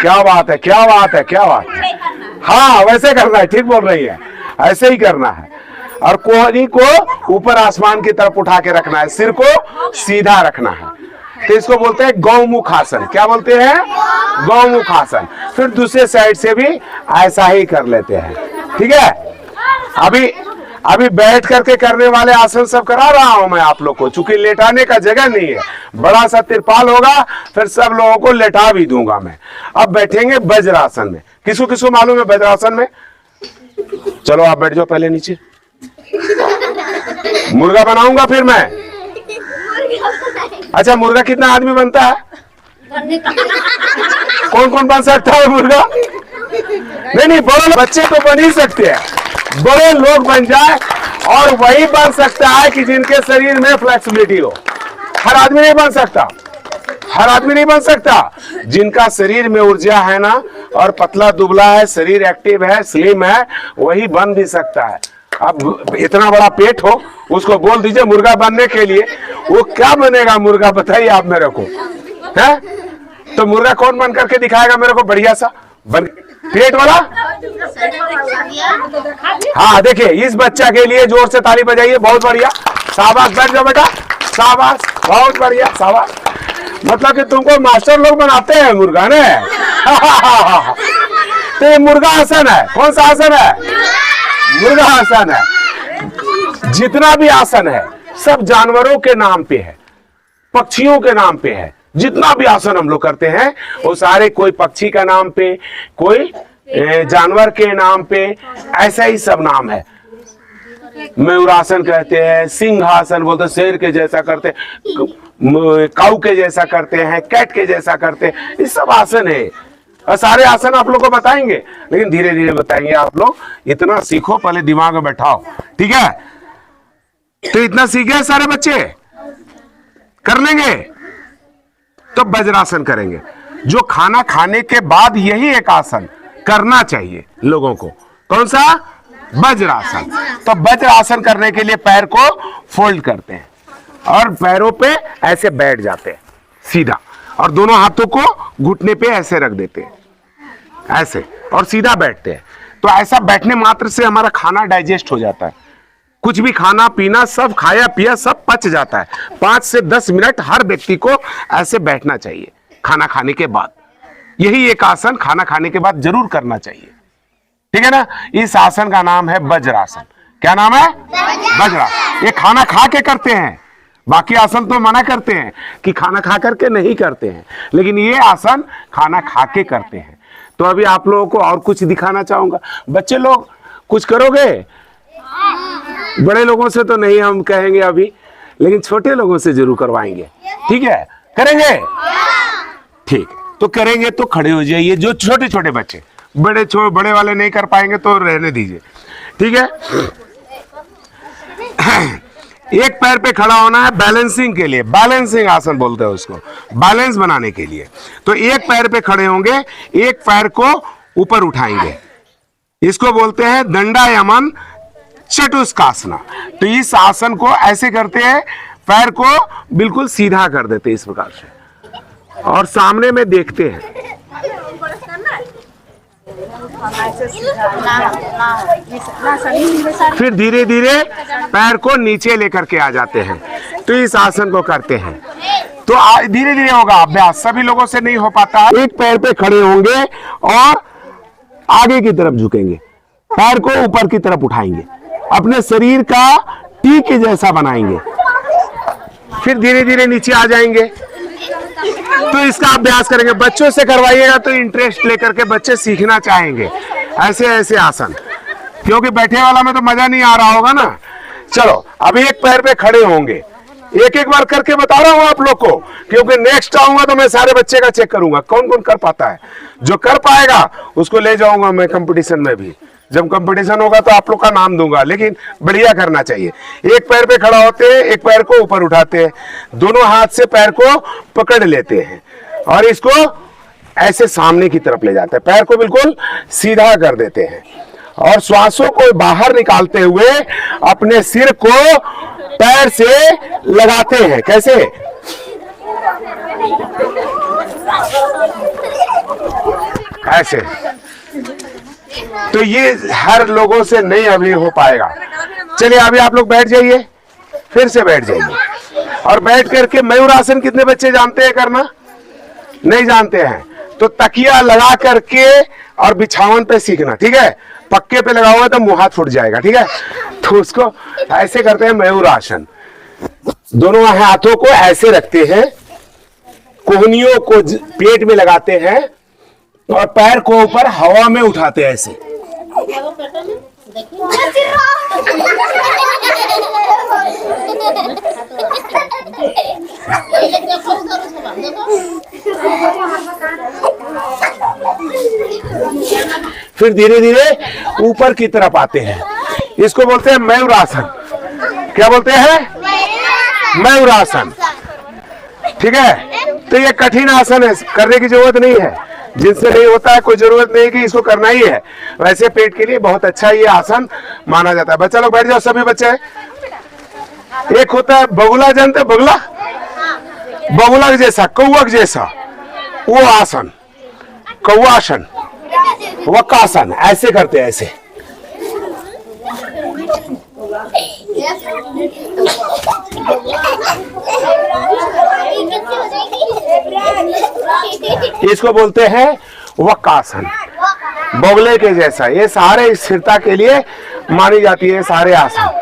क्या बात है, क्या बात है, क्या बात है। हाँ, वैसे करना है, ठीक बोल रही है, ऐसे ही करना है। और कोहनी को ऊपर आसमान की तरफ उठा के रखना है, सिर को सीधा रखना है। तो इसको बोलते हैं गौमुख आसन। क्या बोलते हैं? गौमुख आसन। फिर दूसरे साइड से भी ऐसा ही कर लेते हैं, ठीक है। अभी बैठ करके करने वाले आसन सब करा रहा हूं मैं आप लोग को, चूंकि लेटाने का जगह नहीं है। बड़ा सा तिरपाल होगा, फिर सब लोगों को लेटा भी दूंगा मैं। अब बैठेंगे वज्रासन में। किसको किसको मालूम है वज्रासन में? चलो आप बैठ जाओ पहले नीचे। मुर्गा बनाऊंगा फिर मैं। अच्छा, मुर्गा कितना आदमी बनता है? कौन कौन बन सकता है मुर्गा? नहीं, बड़े बच्चे तो बन ही सकते हैं, बड़े लोग बन जाए। और वही बन सकता है कि जिनके शरीर में फ्लेक्सिबिलिटी हो। हर आदमी नहीं बन सकता, हर आदमी नहीं बन सकता। जिनका शरीर में ऊर्जा है ना, और पतला दुबला है, शरीर एक्टिव है, स्लिम है, वही बन भी सकता है। अब इतना बड़ा पेट हो, उसको बोल दीजिए मुर्गा बनने के लिए, वो क्या बनेगा मुर्गा? बताइए आप मेरे को, है? तो मुर्गा कौन बन करके दिखाएगा मेरे को बढ़िया सा बन, पेट वाला? हाँ, देखिए, इस बच्चा के लिए जोर से ताली बजाइए। बहुत बढ़िया, शाबाश, बैठ जाओ बेटा, शाबाश, बहुत बढ़िया, शाबाश। मतलब कि तुमको मास्टर लोग बनाते हैं मुर्गा ने। तो ये मुर्गा आसन है। कौन सा आसन है? मुर्गा आसन है। जितना भी आसन है सब जानवरों के नाम पे है, पक्षियों के नाम पे है। जितना भी आसन हम लोग करते हैं वो सारे कोई पक्षी का नाम पे, कोई जानवर के नाम पे, ऐसा ही सब नाम है। मयूरासन कहते हैं, सिंहासन बोलते हैं, शेर के जैसा करते, काऊ के जैसा करते हैं, कैट के जैसा करते हैं। ये सब आसन है, और सारे आसन आप लोग को बताएंगे, लेकिन धीरे धीरे बताएंगे। आप लोग इतना सीखो, पहले दिमाग में बैठाओ, ठीक है? तो इतना सीख गए सारे बच्चे, कर लेंगे। तो वज्रासन करेंगे, जो खाना खाने के बाद यही एक आसन करना चाहिए लोगों को। कौन सा? वज्रासन। तो वज्रासन करने के लिए पैर को फोल्ड करते हैं और पैरों पे ऐसे बैठ जाते हैं सीधा, और दोनों हाथों को घुटने पे ऐसे रख देते हैं, ऐसे, और सीधा बैठते हैं। तो ऐसा बैठने मात्र से हमारा खाना डाइजेस्ट हो जाता है। कुछ भी खाना पीना सब खाया पिया सब पच जाता है। 5 से 10 मिनट हर व्यक्ति को ऐसे बैठना चाहिए खाना खाने के बाद। यही एक आसन खाना खाने के बाद जरूर करना चाहिए, ठीक है ना? इस आसन का नाम है वज्रासन। क्या नाम है? वज्रासन। ये खाना खा के करते हैं, बाकी आसन तो मना करते हैं कि खाना खा करके नहीं करते हैं, लेकिन ये आसन खाना खा के करते हैं। तो अभी आप लोगों को और कुछ दिखाना चाहूंगा। बच्चे लोग कुछ करोगे? बड़े लोगों से तो नहीं हम कहेंगे अभी, लेकिन छोटे लोगों से जरूर करवाएंगे, ठीक है? करेंगे? ठीक, तो करेंगे तो खड़े हो जाइए। जो छोटे छोटे बच्चे, बड़े वाले नहीं कर पाएंगे तो रहने दीजिए, ठीक है? एक पैर पे खड़ा होना है बैलेंसिंग के लिए, बैलेंसिंग आसन बोलते हैं उसको, बैलेंस बनाने के लिए। तो एक पैर पे खड़े होंगे, एक पैर को ऊपर उठाएंगे, इसको बोलते हैं दंडायमन चतुष्कासना। तो इस आसन को ऐसे करते हैं, पैर को बिल्कुल सीधा कर देते हैं इस प्रकार से और सामने में देखते हैं। फिर धीरे धीरे पैर को नीचे लेकर के आ जाते हैं। तो इस आसन को करते हैं तो धीरे धीरे होगा अभ्यास, सभी लोगों से नहीं हो पाता है। एक पैर पे खड़े होंगे और आगे की तरफ झुकेंगे, पैर को ऊपर की तरफ उठाएंगे, अपने शरीर का टी के जैसा बनाएंगे, फिर धीरे धीरे नीचे आ जाएंगे। तो इसका अभ्यास करेंगे, बच्चों से करवाइएगा तो इंटरेस्ट लेकर के बच्चे सीखना चाहेंगे ऐसे ऐसे आसन, क्योंकि बैठे वाला में तो मजा नहीं आ रहा होगा ना। चलो अब एक पैर पे खड़े होंगे, एक एक बार करके बता रहा हूं आप लोग को, क्योंकि नेक्स्ट आऊंगा तो मैं सारे बच्चे का चेक करूंगा कौन कौन कर पाता है। जो कर पाएगा उसको ले जाऊंगा मैं कंपटीशन में भी, जब कंपटीशन होगा तो आप लोग का नाम दूंगा, लेकिन बढ़िया करना चाहिए। एक पैर पे खड़ा होते हैं, एक पैर को ऊपर उठाते हैं, दोनों हाथ से पैर को पकड़ लेते हैं और इसको ऐसे सामने की तरफ ले जाते हैं, पैर को बिल्कुल सीधा कर देते हैं और श्वासों को बाहर निकालते हुए अपने सिर को पैर से लगाते हैं। कैसे? ऐसे। तो ये हर लोगों से नहीं अभी हो पाएगा। चलिए अभी आप लोग बैठ जाइए, फिर से बैठ जाइए और बैठ करके मयूर आसन कितने बच्चे जानते हैं करना? नहीं जानते हैं तो तकिया लगा करके और बिछावन पे सीखना, ठीक है? पक्के पे लगा हुआ तो मुंह हाथ फूट जाएगा, ठीक है? तो उसको ऐसे करते हैं मयूर आसन। दोनों हाथों को ऐसे रखते हैं, कोहनियों को पेट में लगाते हैं और पैर को ऊपर हवा में उठाते हैं ऐसे। फिर धीरे धीरे ऊपर की तरफ आते हैं, इसको बोलते हैं मयूर आसन। क्या बोलते हैं? मयूर आसन, ठीक है? तो ये कठिन आसन है, करने की जरूरत नहीं है, जिनसे नहीं होता है कोई जरूरत नहीं कि इसको करना ही है। वैसे पेट के लिए बहुत अच्छा ये आसन माना जाता है। बच्चा लोग बैठ जाओ, सभी बच्चे। एक होता है बगुला, जानते बगुला? बगुला जैसा, कौवा जैसा वो आसन, कौवासन, वक्रासन, ऐसे करते हैं ऐसे। इसको बोलते हैं वक्रासन, बगुले के जैसा। ये सारे स्थिरता के लिए मानी जाती है सारे आसन।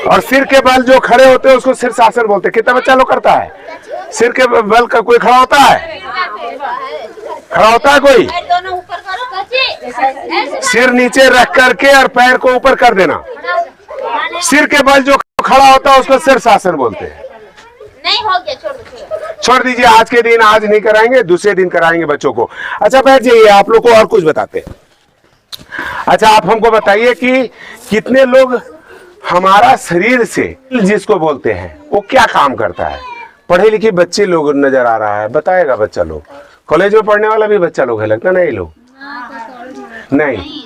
और सिर के बल जो खड़े होते हैं उसको शीर्षासन बोलते हैं। कितना बच्चा लोग करता है? सिर के बल का कोई खड़ा होता है? खड़ा होता है कोई? सिर नीचे रख करके और पैर को ऊपर कर देना। सिर के बल जो खड़ा होता है उसको शीर्षासन बोलते हैं। नहीं हो गया, छोड़ दीजिए, आज के दिन आज नहीं कराएंगे, दूसरे दिन कराएंगे बच्चों को। अच्छा बैठ जाइए, आप लोग को और कुछ बताते हैं। अच्छा आप हमको बताइए कि कितने लोग हमारा शरीर से जिसको बोलते हैं वो क्या काम करता है? पढ़े लिखे बच्चे लोग नजर आ रहा है, बताएगा बच्चा लोग। कॉलेज में पढ़ने वाला भी बच्चा लोग है लगता नहीं? लोग नहीं।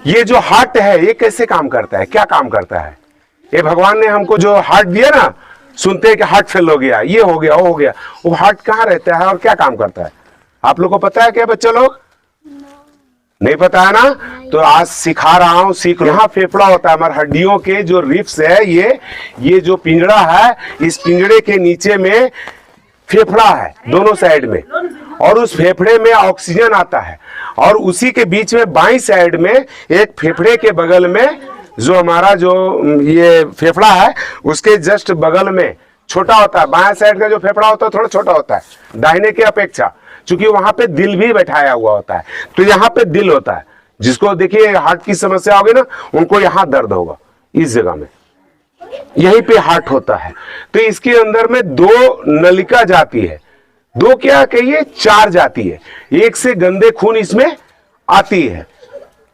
ये जो हार्ट है ये कैसे काम करता है, क्या काम करता है? ये भगवान ने हमको जो हार्ट दिया ना, सुनते हैं कि हार्ट फेल हो गया, ये हो गया, वो हो गया, वो हार्ट कहाँ रहता है और क्या काम करता है? आप लोग को पता है क्या बच्चे लोग? नहीं पता है ना? तो आज सिखा रहा हूँ, सीख। यहाँ फेफड़ा होता है, हमारे हड्डियों के जो रिब्स है, ये जो पिंजड़ा है, इस पिंजड़े के नीचे में फेफड़ा है दोनों साइड में, और उस फेफड़े में ऑक्सीजन आता है, और उसी के बीच में बाईं साइड में एक फेफड़े के बगल में जो हमारा जो ये फेफड़ा है उसके जस्ट बगल में छोटा होता है। बाएं साइड का जो फेफड़ा होता है थोड़ा छोटा होता है दाहिने की अपेक्षा, क्योंकि वहां पे दिल भी बैठाया हुआ होता है। तो यहाँ पे दिल होता है, जिसको देखिए हार्ट की समस्या होगी ना, उनको यहाँ दर्द होगा, इस जगह में यहीं पे हार्ट होता है। तो इसके अंदर में 2 नलिका जाती है, 2 क्या कहिए 4 जाती है। एक से गंदे खून इसमें आती है,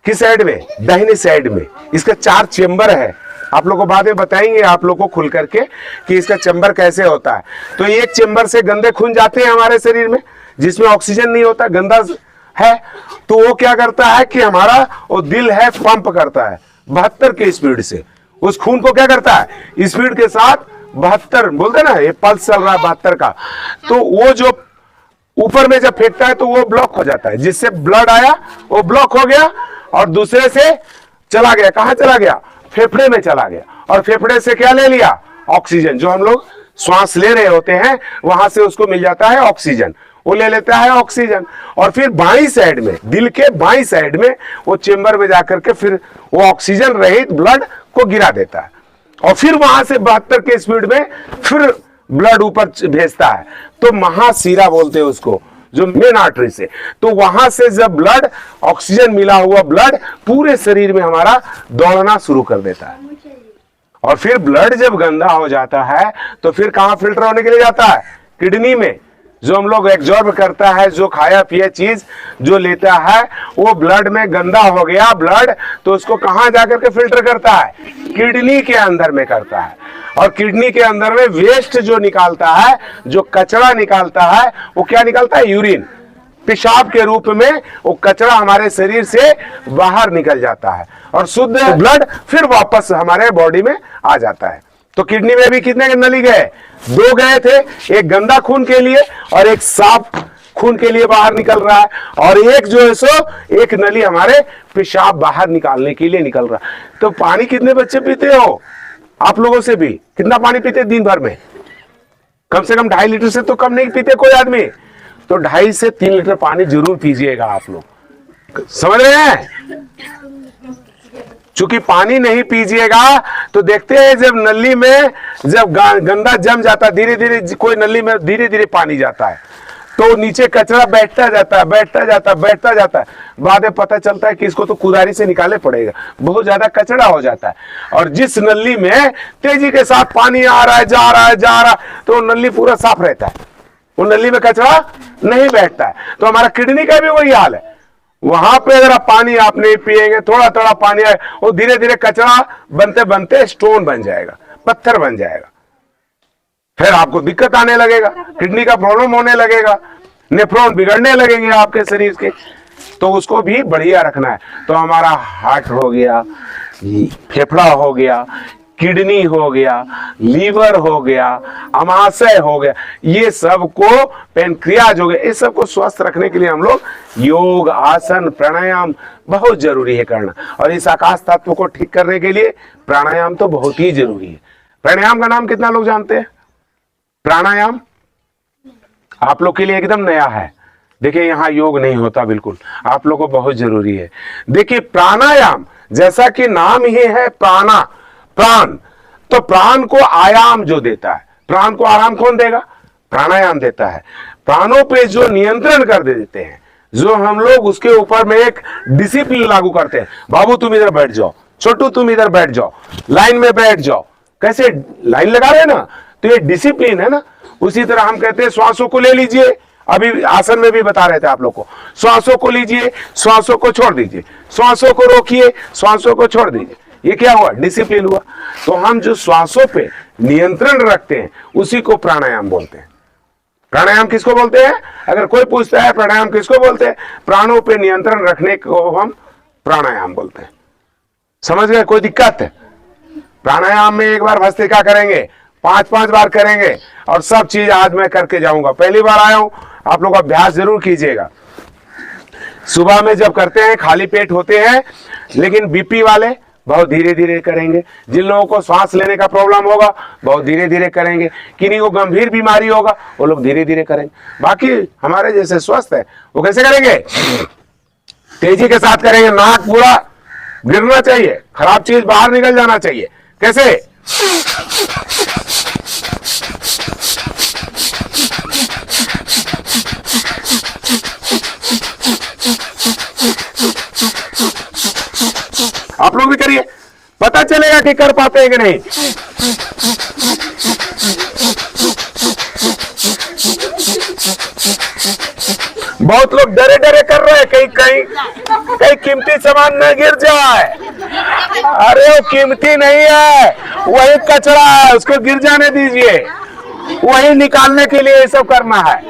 किस साइड में? दाहिने साइड में। इसका 4 चेंबर है, आप लोग को बाद में बताएंगे आप लोग को खुल करके कि इसका चेंबर कैसे होता है। तो एक चेंबर से गंदे खून जाते हैं हमारे शरीर में, जिसमें ऑक्सीजन नहीं होता, गंदा है, तो वो क्या करता है कि हमारा वो दिल है पंप करता है, 72 की स्पीड से। उस खून को क्या करता है, स्पीड के साथ 72 बोलते ना, ये पल्स चल रहा है 72 का, तो वो जो ऊपर में जब फेंकता है तो वो ब्लॉक हो जाता है, जिससे ब्लड आया वो ब्लॉक हो गया और दूसरे से चला गया, कहां चला गया, फेफड़े में चला गया, और फेफड़े से क्या ले लिया, ऑक्सीजन। जो हम लोग श्वास ले रहे होते हैं वहां से उसको मिल जाता है ऑक्सीजन, वो ले लेता है ऑक्सीजन, और फिर बाईं साइड में, दिल के बाईं साइड में वो चेंबर में जाकर के फिर वो ऑक्सीजन रहित ब्लड को गिरा देता है, और फिर वहां से 72 के स्पीड में फिर ब्लड ऊपर भेजता है। तो महाशिरा बोलते हैं उसको, जो मेन आर्टरी से। तो वहां से जब ब्लड, ऑक्सीजन मिला हुआ ब्लड पूरे शरीर में हमारा दौड़ना शुरू कर देता है, और फिर ब्लड जब गंदा हो जाता है तो फिर कहां फिल्टर होने के लिए जाता है, किडनी में। जो हम लोग एब्जॉर्ब करता है, जो खाया पिया चीज जो लेता है, वो ब्लड में गंदा हो गया ब्लड, तो उसको कहां जाकर के फिल्टर करता है, किडनी के अंदर में करता है। और किडनी के अंदर में वेस्ट जो निकालता है, जो कचरा निकालता है, वो क्या निकालता है, यूरिन, पेशाब के रूप में वो कचरा हमारे शरीर से बाहर निकल जाता है, और शुद्ध ब्लड फिर वापस हमारे बॉडी में आ जाता है। तो किडनी में भी कितने नली गए, 2 गए थे, एक गंदा खून के लिए और एक साफ खून के लिए बाहर निकल रहा है, और एक जो है सो एक नली हमारे पेशाब बाहर निकालने के लिए निकल रहा है। तो पानी कितने बच्चे पीते हो आप लोगों से भी, कितना पानी पीते दिन भर में, कम से कम 2.5 लीटर से तो कम नहीं पीते कोई आदमी। तो 2.5 से 3 लीटर पानी जरूर पीजिएगा आप लोग, समझ रहे हैं। चूंकि पानी नहीं पीजिएगा तो देखते हैं जब नली में जब गंदा जम जाता, धीरे धीरे कोई नली में धीरे धीरे पानी जाता है, तो नीचे कचरा बैठता जाता है, बैठता जाता है, बैठता जाता है। बाद में पता चलता है कि इसको तो कुदारी से निकाले पड़ेगा, बहुत ज्यादा कचरा हो जाता है। और जिस नली में तेजी के साथ पानी आ रहा है, जा रहा है, जा रहा है, तो नली पूरा साफ रहता है, वो नली में कचरा नहीं बैठता है। तो हमारा किडनी का भी वही हाल है। वहां पे अगर आप पानी आप नहीं पिएंगे, थोड़ा थोड़ा पानी आए, वो धीरे धीरे कचरा बनते बनते स्टोन बन जाएगा, पत्थर बन जाएगा, फिर आपको दिक्कत आने लगेगा, किडनी का प्रॉब्लम होने लगेगा, नेफ्रॉन बिगड़ने लगेंगे आपके शरीर के। तो उसको भी बढ़िया रखना है। तो हमारा हार्ट हो गया, फेफड़ा हो गया, किडनी हो गया, लीवर हो गया, अमाशय हो गया, ये सब को, पेनक्रियाज हो गया, ये सब को स्वस्थ रखने के लिए हम लोग योग, आसन, प्राणायाम बहुत जरूरी है करना। और इस आकाश तत्व को ठीक करने के लिए प्राणायाम तो बहुत ही जरूरी है। प्राणायाम का नाम कितना लोग जानते हैं? प्राणायाम आप लोग के लिए एकदम नया है। देखिए यहाँ योग नहीं होता बिल्कुल, आप लोग को बहुत जरूरी है। देखिए प्राणायाम जैसा कि नाम ही है प्राणा, प्राण, तो प्राण को आयाम जो देता है, प्राण को आराम कौन देगा? प्राणायाम देता है। प्राणों पे जो नियंत्रण कर देते हैं, जो हम लोग उसके ऊपर में एक डिसिप्लिन लागू करते हैं, बाबू तुम इधर बैठ जाओ, छोटू तुम इधर बैठ जाओ, लाइन में बैठ जाओ, कैसे लाइन लगा रहे हैं ना, तो ये डिसिप्लिन है ना। उसी तरह हम कहते हैं श्वासों को ले लीजिए, अभी आसन में भी बता रहे थे आप लोग को, श्वासों को लीजिए, श्वासों को छोड़ दीजिए, श्वासों को रोकिए, श्वासों को छोड़ दीजिए। ये क्या हुआ? डिसिप्लिन हुआ। तो हम जो श्वासों पे नियंत्रण रखते हैं उसी को प्राणायाम बोलते हैं। प्राणायाम किसको बोलते हैं? अगर कोई पूछता है प्राणायाम किसको बोलते हैं, प्राणों पे नियंत्रण रखने को हम प्राणायाम बोलते हैं। समझ गए? कोई दिक्कत है? प्राणायाम में एक बार भस्त्रिका करेंगे, 5-5 बार करेंगे, और सब चीज आज मैं करके जाऊंगा। पहली बार आया हूं, आप लोग अभ्यास जरूर कीजिएगा। सुबह में जब करते हैं खाली पेट होते हैं, लेकिन बीपी वाले बहुत धीरे धीरे करेंगे, जिन लोगों को सांस लेने का प्रॉब्लम होगा बहुत धीरे धीरे करेंगे, किन्हीं को गंभीर बीमारी होगा वो लोग धीरे धीरे करेंगे। बाकी हमारे जैसे स्वस्थ है वो कैसे करेंगे? तेजी के साथ करेंगे, नाक पूरा गिरना चाहिए, खराब चीज बाहर निकल जाना चाहिए। कैसे? आप लोग भी करिए, पता चलेगा कि कर पाते हैं कि नहीं। बहुत लोग डरे डरे कर रहे हैं, कहीं कहीं कहीं कीमती सामान न गिर जाए। अरे वो कीमती नहीं है, वही कचरा है, उसको गिर जाने दीजिए, वही निकालने के लिए ये सब करना है।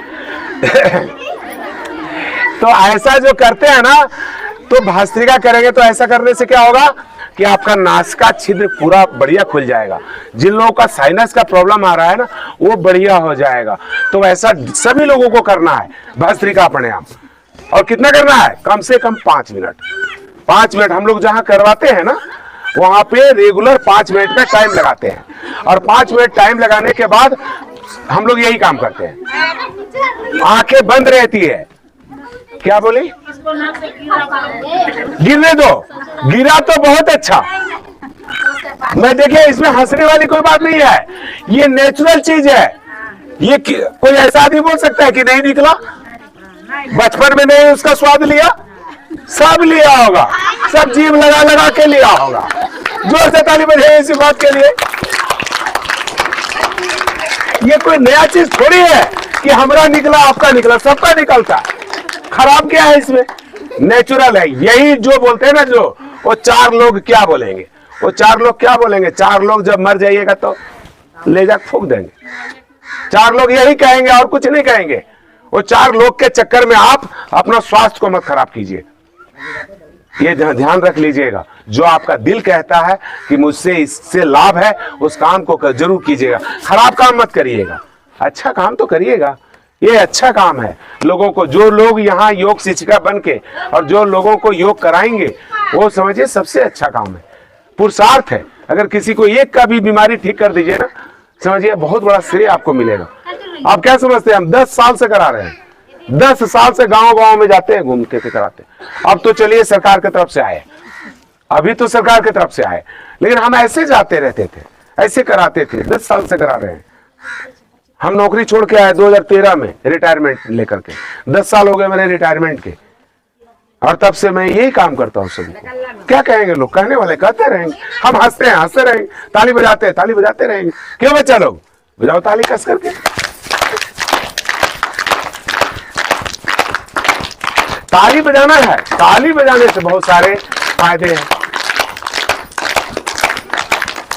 तो ऐसा जो करते हैं ना, तो भस्त्रिका करेंगे तो ऐसा करने से क्या होगा कि आपका नासिका छिद्र पूरा बढ़िया खुल जाएगा। जिन लोगों का साइनस का प्रॉब्लम आ रहा है ना, वो बढ़िया हो जाएगा। तो ऐसा सभी लोगों को करना है भस्त्रिका प्राणायाम। और कितना करना है? कम से कम 5 मिनट। 5 मिनट हम लोग जहां करवाते हैं ना, वहां पे रेगुलर 5 मिनट का टाइम लगाते हैं। और 5 मिनट टाइम लगाने के बाद हम लोग यही काम करते हैं, आंखें बंद रहती है। क्या बोली? इसको नाक से कीड़ा पार गिरने दो। गिरा तो बहुत अच्छा। मैं देखिए, इसमें हंसने वाली कोई बात नहीं है, ये नेचुरल चीज है। ये कोई ऐसा आदमी बोल सकता है कि नहीं निकला? बचपन में नहीं उसका स्वाद लिया? सब लिया होगा, सब जीभ लगा लगा के लिया होगा। जोर से ताली बजाइए इसी बात के लिए। ये कोई नया चीज थोड़ी है कि हमारा निकला आपका निकला, सबका निकलता है। खराब क्या है इसमें? नेचुरल है। यही जो बोलते हैं ना, जो वो 4 लोग क्या बोलेंगे? वो 4 लोग क्या बोलेंगे? 4 लोग जब मर जाइएगा तो ले जाकर फूंक देंगे। 4 लोग यही कहेंगे और कुछ नहीं कहेंगे। वो 4 लोग के चक्कर में आप अपना स्वास्थ्य को मत खराब कीजिए। ये ध्यान रख लीजिएगा। जो आपका दिल कहता है कि मुझसे इससे लाभ है, उस काम को जरूर कीजिएगा। खराब काम मत करिएगा, अच्छा काम तो करिएगा। ये अच्छा काम है। लोगों को, जो लोग यहाँ योग शिक्षिका बन के और जो लोगों को योग कराएंगे, वो समझिए सबसे अच्छा काम है, पुरुषार्थ है। अगर किसी को एक का भी बीमारी ठीक कर दीजिए ना, समझिए बहुत बड़ा श्रेय आपको मिलेगा। आप क्या समझते हैं? हम 10 साल से करा रहे हैं, 10 साल से गांव गांव में जाते हैं, घूमते थे, कराते। अब तो चलिए सरकार की तरफ से आए, अभी तो सरकार की तरफ से आए, लेकिन हम ऐसे जाते रहते थे, ऐसे कराते थे। 10 साल से करा रहे हैं। हम नौकरी छोड़ के आए 2013 में रिटायरमेंट लेकर के। 10 साल हो गए मेरे रिटायरमेंट के, और तब से मैं यही काम करता हूँ। सभी क्या कहेंगे लोग? कहने वाले कहते रहेंगे, हम हंसते हैं, हंसते रहेंगे, ताली बजाते हैं, ताली बजाते रहेंगे। क्यों बच्चा लोग? बजाओ ताली कस करके। ताली बजाना है। ताली बजाने से बहुत सारे फायदे हैं,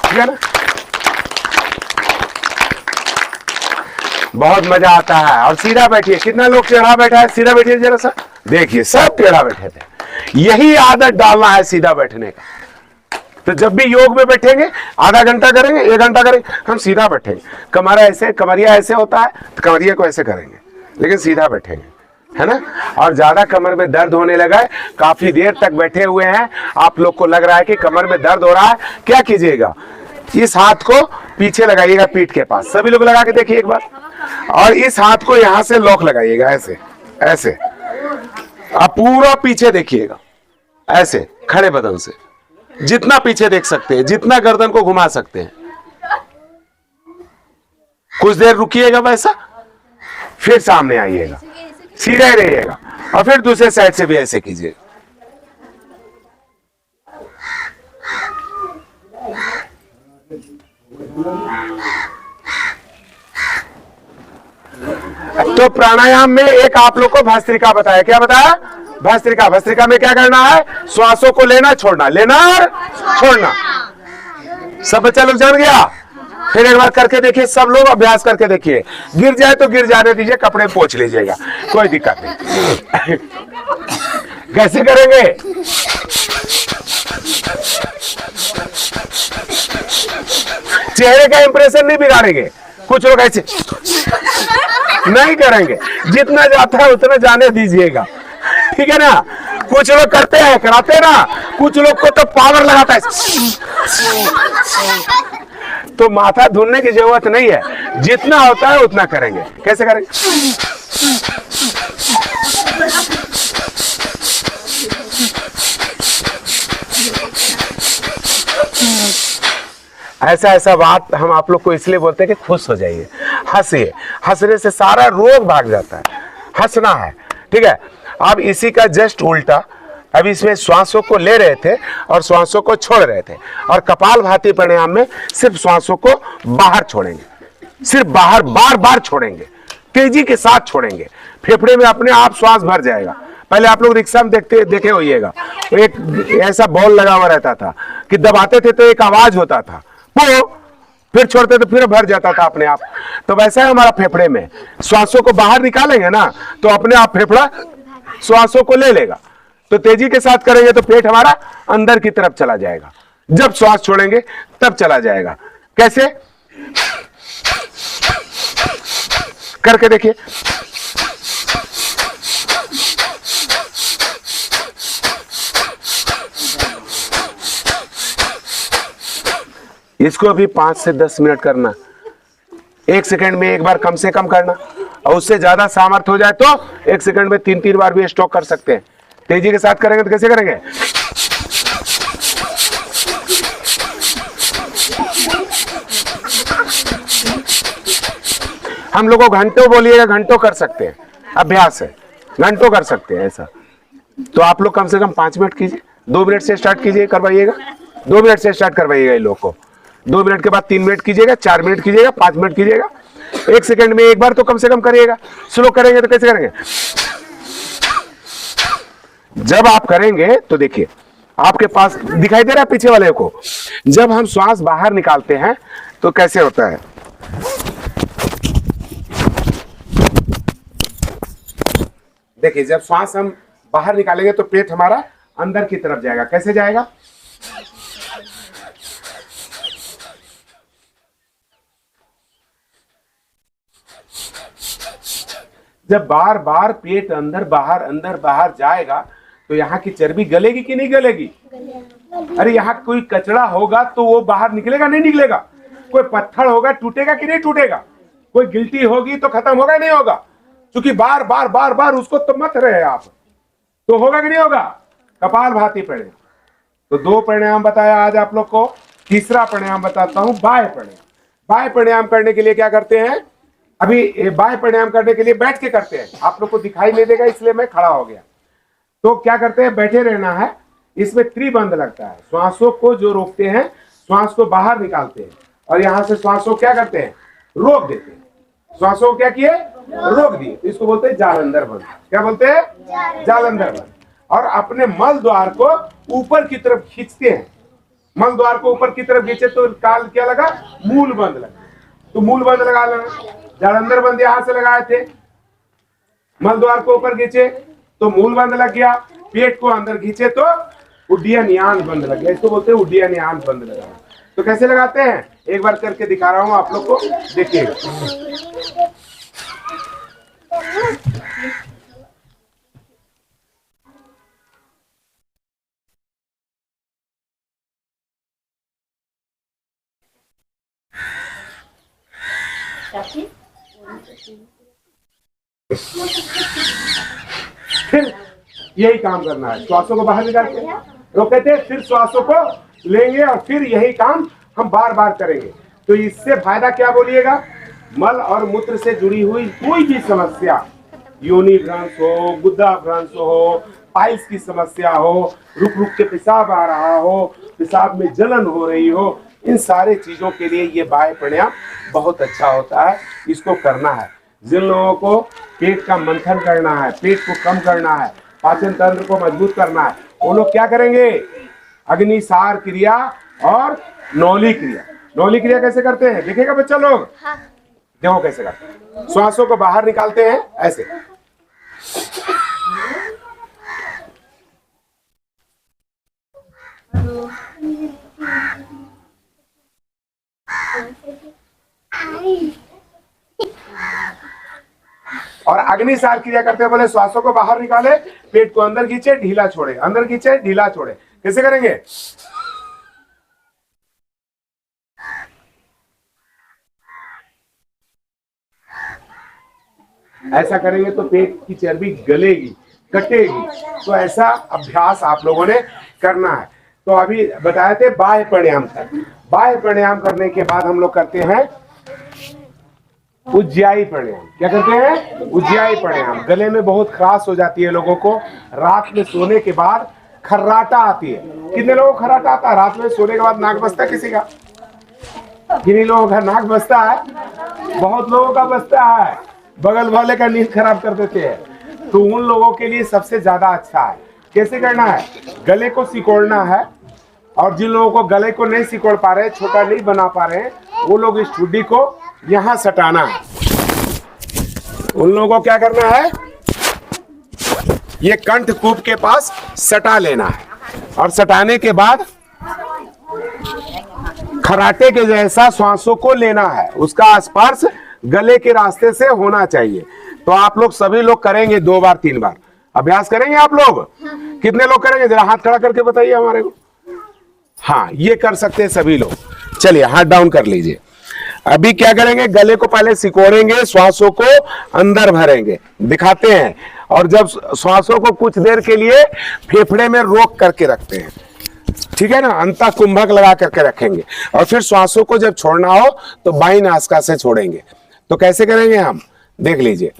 ठीक है ना? बहुत मजा आता है। और सीधा बैठिए। कितना लोग टेढ़ा बैठा है? सीधा बैठिए जरा सा, देखिए सब टेढ़ा बैठे थे। यही आदत डालना है सीधा बैठने का। तो जब भी योग में बैठेंगे, आधा घंटा करेंगे, 1 घंटा करेंगे, हम सीधा बैठेंगे। कमरा ऐसे, कमरिया ऐसे होता है तो कमरिया को ऐसे करेंगे, लेकिन सीधा बैठेंगे, है ना? और ज्यादा कमर में दर्द होने लगा है, काफी देर तक बैठे हुए हैं, आप लोग को लग रहा है कि कमर में दर्द हो रहा है, क्या कीजिएगा? इस हाथ को पीछे लगाइएगा, पीठ के पास। सभी लोग लगा के देखिए एक बार। और इस हाथ को यहां से लॉक लगाइएगा, ऐसे ऐसे। आप पूरा पीछे देखिएगा, ऐसे खड़े बदन से, जितना पीछे देख सकते हैं, जितना गर्दन को घुमा सकते हैं। कुछ देर रुकिएगा वैसा, फिर सामने आइएगा, सीधे रहिएगा, और फिर दूसरे साइड से भी ऐसे कीजिए। तो प्राणायाम में एक आप लोग को भस्त्रिका बताया। क्या बताया? भस्त्रिका। भस्त्रिका में क्या करना है? श्वासों को लेना, छोड़ना, लेना और छोड़ना। सब बच्चा लोग जान गया? फिर एक बार करके देखिए, सब लोग अभ्यास करके देखिए। गिर जाए तो गिर जाने दीजिए, कपड़े पोंछ लीजिएगा, कोई दिक्कत नहीं। कैसे करेंगे? चेहरे का इंप्रेशन नहीं बिगाड़ेंगे। कुछ लोग ऐसे नहीं करेंगे, जितना जाता है उतना जाने दीजिएगा, ठीक है ना? कुछ लोग करते हैं, कराते हैं ना, कुछ लोग को तो पावर लगाता है। तो माथा धुलने की जरूरत नहीं है, जितना होता है उतना करेंगे। कैसे करेंगे? ऐसा ऐसा बात हम आप लोग को इसलिए बोलते हैं कि खुश हो जाइए, हंसिए। हंसने से सारा रोग भाग जाता है। हंसना है, ठीक है? अब इसी का जस्ट उल्टा, अब इसमें श्वासों को ले रहे थे और श्वासों को छोड़ रहे थे, और कपालभाति प्राणायाम में सिर्फ श्वासों को बाहर छोड़ेंगे, सिर्फ बाहर बार बार छोड़ेंगे, तेजी के साथ छोड़ेंगे। फेफड़े में अपने आप श्वास भर जाएगा। पहले आप लोग रिक्शा में देखे होइएगा, एक ऐसा बॉल लगा हुआ रहता था कि दबाते थे तो एक आवाज होता था, वो फिर छोड़ते तो फिर भर जाता था अपने आप। तो वैसा है हमारा फेफड़े में, श्वासों को बाहर निकालेंगे ना तो अपने आप फेफड़ा श्वासों को ले लेगा। तो तेजी के साथ करेंगे तो पेट हमारा अंदर की तरफ चला जाएगा, जब श्वास छोड़ेंगे तब चला जाएगा। कैसे करके देखिए। इसको भी 5 से 10 मिनट करना, 1 सेकंड में एक बार कम से कम करना, और उससे ज्यादा सामर्थ्य हो जाए तो 1 सेकंड में 3-3 बार भी स्ट्रोक कर सकते हैं। तेजी के साथ करेंगे तो कैसे करेंगे? हम लोगों को घंटों बोलिएगा, घंटों कर सकते हैं, अभ्यास है, घंटों कर सकते हैं ऐसा। तो आप लोग कम से कम 5 मिनट कीजिए, 2 मिनट से स्टार्ट कीजिए, करवाइएगा, 2 मिनट से स्टार्ट करवाइएगा इन लोग को। 2 मिनट के बाद 3 मिनट कीजिएगा, 4 मिनट कीजिएगा, 5 मिनट कीजिएगा, 1 सेकंड में एक बार तो कम से कम करिएगा। स्लो करेंगे तो कैसे करेंगे? जब आप करेंगे तो देखिए आपके पास दिखाई दे रहा है पीछे वाले को, जब हम श्वास बाहर निकालते हैं तो कैसे होता है? देखिए जब श्वास हम बाहर निकालेंगे तो पेट हमारा अंदर की तरफ जाएगा। कैसे जाएगा? जब बार बार पेट अंदर बाहर जाएगा तो यहाँ की चर्बी गलेगी कि नहीं गलेगी? अरे यहाँ कोई कचरा होगा तो वो बाहर निकलेगा नहीं निकलेगा? कोई पत्थर होगा टूटेगा कि नहीं टूटेगा? कोई गिल्टी होगी तो खत्म होगा नहीं होगा? क्योंकि बार बार उसको तो मत रहे आप, तो होगा कि नहीं होगा? कपालभाति प्राणायाम। तो 2 प्राणायाम बताया आज आप लोग को, तीसरा प्राणायाम बताता हूं, बाह्य प्राणायाम। बाह्य प्राणायाम करने के लिए क्या करते हैं? अभी बाह्य प्राणायाम करने के लिए बैठ के करते हैं, आप लोग को दिखाई नहीं देगा इसलिए मैं खड़ा हो गया। तो क्या करते हैं? बैठे रहना है। इसमें त्रिबंध लगता है, श्वासों को जो रोकते हैं, श्वास को बाहर निकालते हैं और यहां से श्वासों क्या करते हैं? रोक देते हैं। श्वासों को क्या किए? रोक दिए। तो इसको बोलते हैं जालंधर बंध। क्या बोलते हैं? जालंधर बंध। और अपने मल द्वार को ऊपर की तरफ खींचते हैं। मल द्वार को ऊपर की तरफ खींचे तो काल क्या लगा? मूल बंध लगा। तो मूल बंध लगा लेना। जालंधर बंध यहां से लगाए थे, मल द्वार को ऊपर खींचे तो मूल बंध लग गया, पेट को अंदर खींचे तो उड्डयनयान बंध लग गया। इसको बोलते हैं उड्डयनयान बंध लगाना। तो कैसे लगाते हैं? एक बार करके दिखा रहा हूं आप लोग को, देखिएगा। फिर यही काम करना है, श्वासों को बाहर निकाल के रोके थे, फिर श्वासों को लेंगे और फिर यही काम हम बार बार करेंगे। तो इससे फायदा क्या बोलिएगा? मल और मूत्र से जुड़ी हुई कोई भी समस्या, योनि भ्रंश हो, गुद्दा भ्रंश हो, पाइल्स की समस्या हो, रुक रुक के पेशाब आ रहा हो, पेशाब में जलन हो रही हो, इन सारे चीजों के लिए ये बाह्य प्राणायाम बहुत अच्छा होता है। इसको करना है। जिन लोगों को पेट का मंथन करना है, पेट को कम करना है, पाचन तंत्र को मजबूत करना है, वो लोग क्या करेंगे? अग्निसार क्रिया और नौली क्रिया। नौली क्रिया कैसे करते हैं देखिएगा बच्चा लोग? हाँ। देखो कैसे करते हैं। श्वासों को बाहर निकालते हैं ऐसे, और अग्निसार क्रिया करते हैं। बोले श्वासों को बाहर निकाले, पेट को अंदर खींचे, ढीला छोड़े, अंदर खींचे, ढीला छोड़े। कैसे करेंगे? ऐसा करेंगे तो पेट की चर्बी गलेगी, कटेगी। तो ऐसा अभ्यास आप लोगों ने करना है। तो अभी बताए थे बाह्य प्राणायाम तक। बाह्य प्राणायाम करने के बाद हम लोग करते हैं उज्जाई प्राणायाम। क्या करते हैं? उज्जाई प्राणायाम। गले में बहुत खराश हो जाती है लोगों को, रात में सोने के बाद खर्राटा आती है। कितने लोगों को खर्राटा आता है? रात में सोने के बाद नाक बजता है किसी का? किन्हीं लोगों का नाक बजता है, बहुत लोगों का बजता है, बगल वाले का नींद खराब कर देते हैं। तो उन लोगों के लिए सबसे ज्यादा अच्छा है। कैसे करना है? गले को सिकोड़ना है, और जिन लोगों को गले को नहीं सिकोड़ पा रहे, छोटा नहीं बना पा रहे, वो लोग इस ठुड्डी को यहां सटाना है। उन लोगों को क्या करना है? ये कंठ कूप के पास सटा लेना है, और सटाने के बाद खराटे के जैसा श्वासों को लेना है, उसका स्पर्श गले के रास्ते से होना चाहिए। तो आप लोग सभी लोग करेंगे 2 बार 3 बार अभ्यास करेंगे आप लोग। कितने लोग करेंगे जरा हाथ खड़ा करके बताइए हमारे को। हाँ, ये कर सकते हैं सभी लोग। चलिए हाथ डाउन कर लीजिए। अभी क्या करेंगे, गले को पहले सिकोड़ेंगे, श्वासों को अंदर भरेंगे, दिखाते हैं। और जब श्वासों को कुछ देर के लिए फेफड़े में रोक करके रखते हैं, ठीक है ना, अंतः कुंभक लगा करके रखेंगे। और फिर श्वासों को जब छोड़ना हो तो बाईं नासिका से छोड़ेंगे। तो कैसे करेंगे हम, देख लीजिए।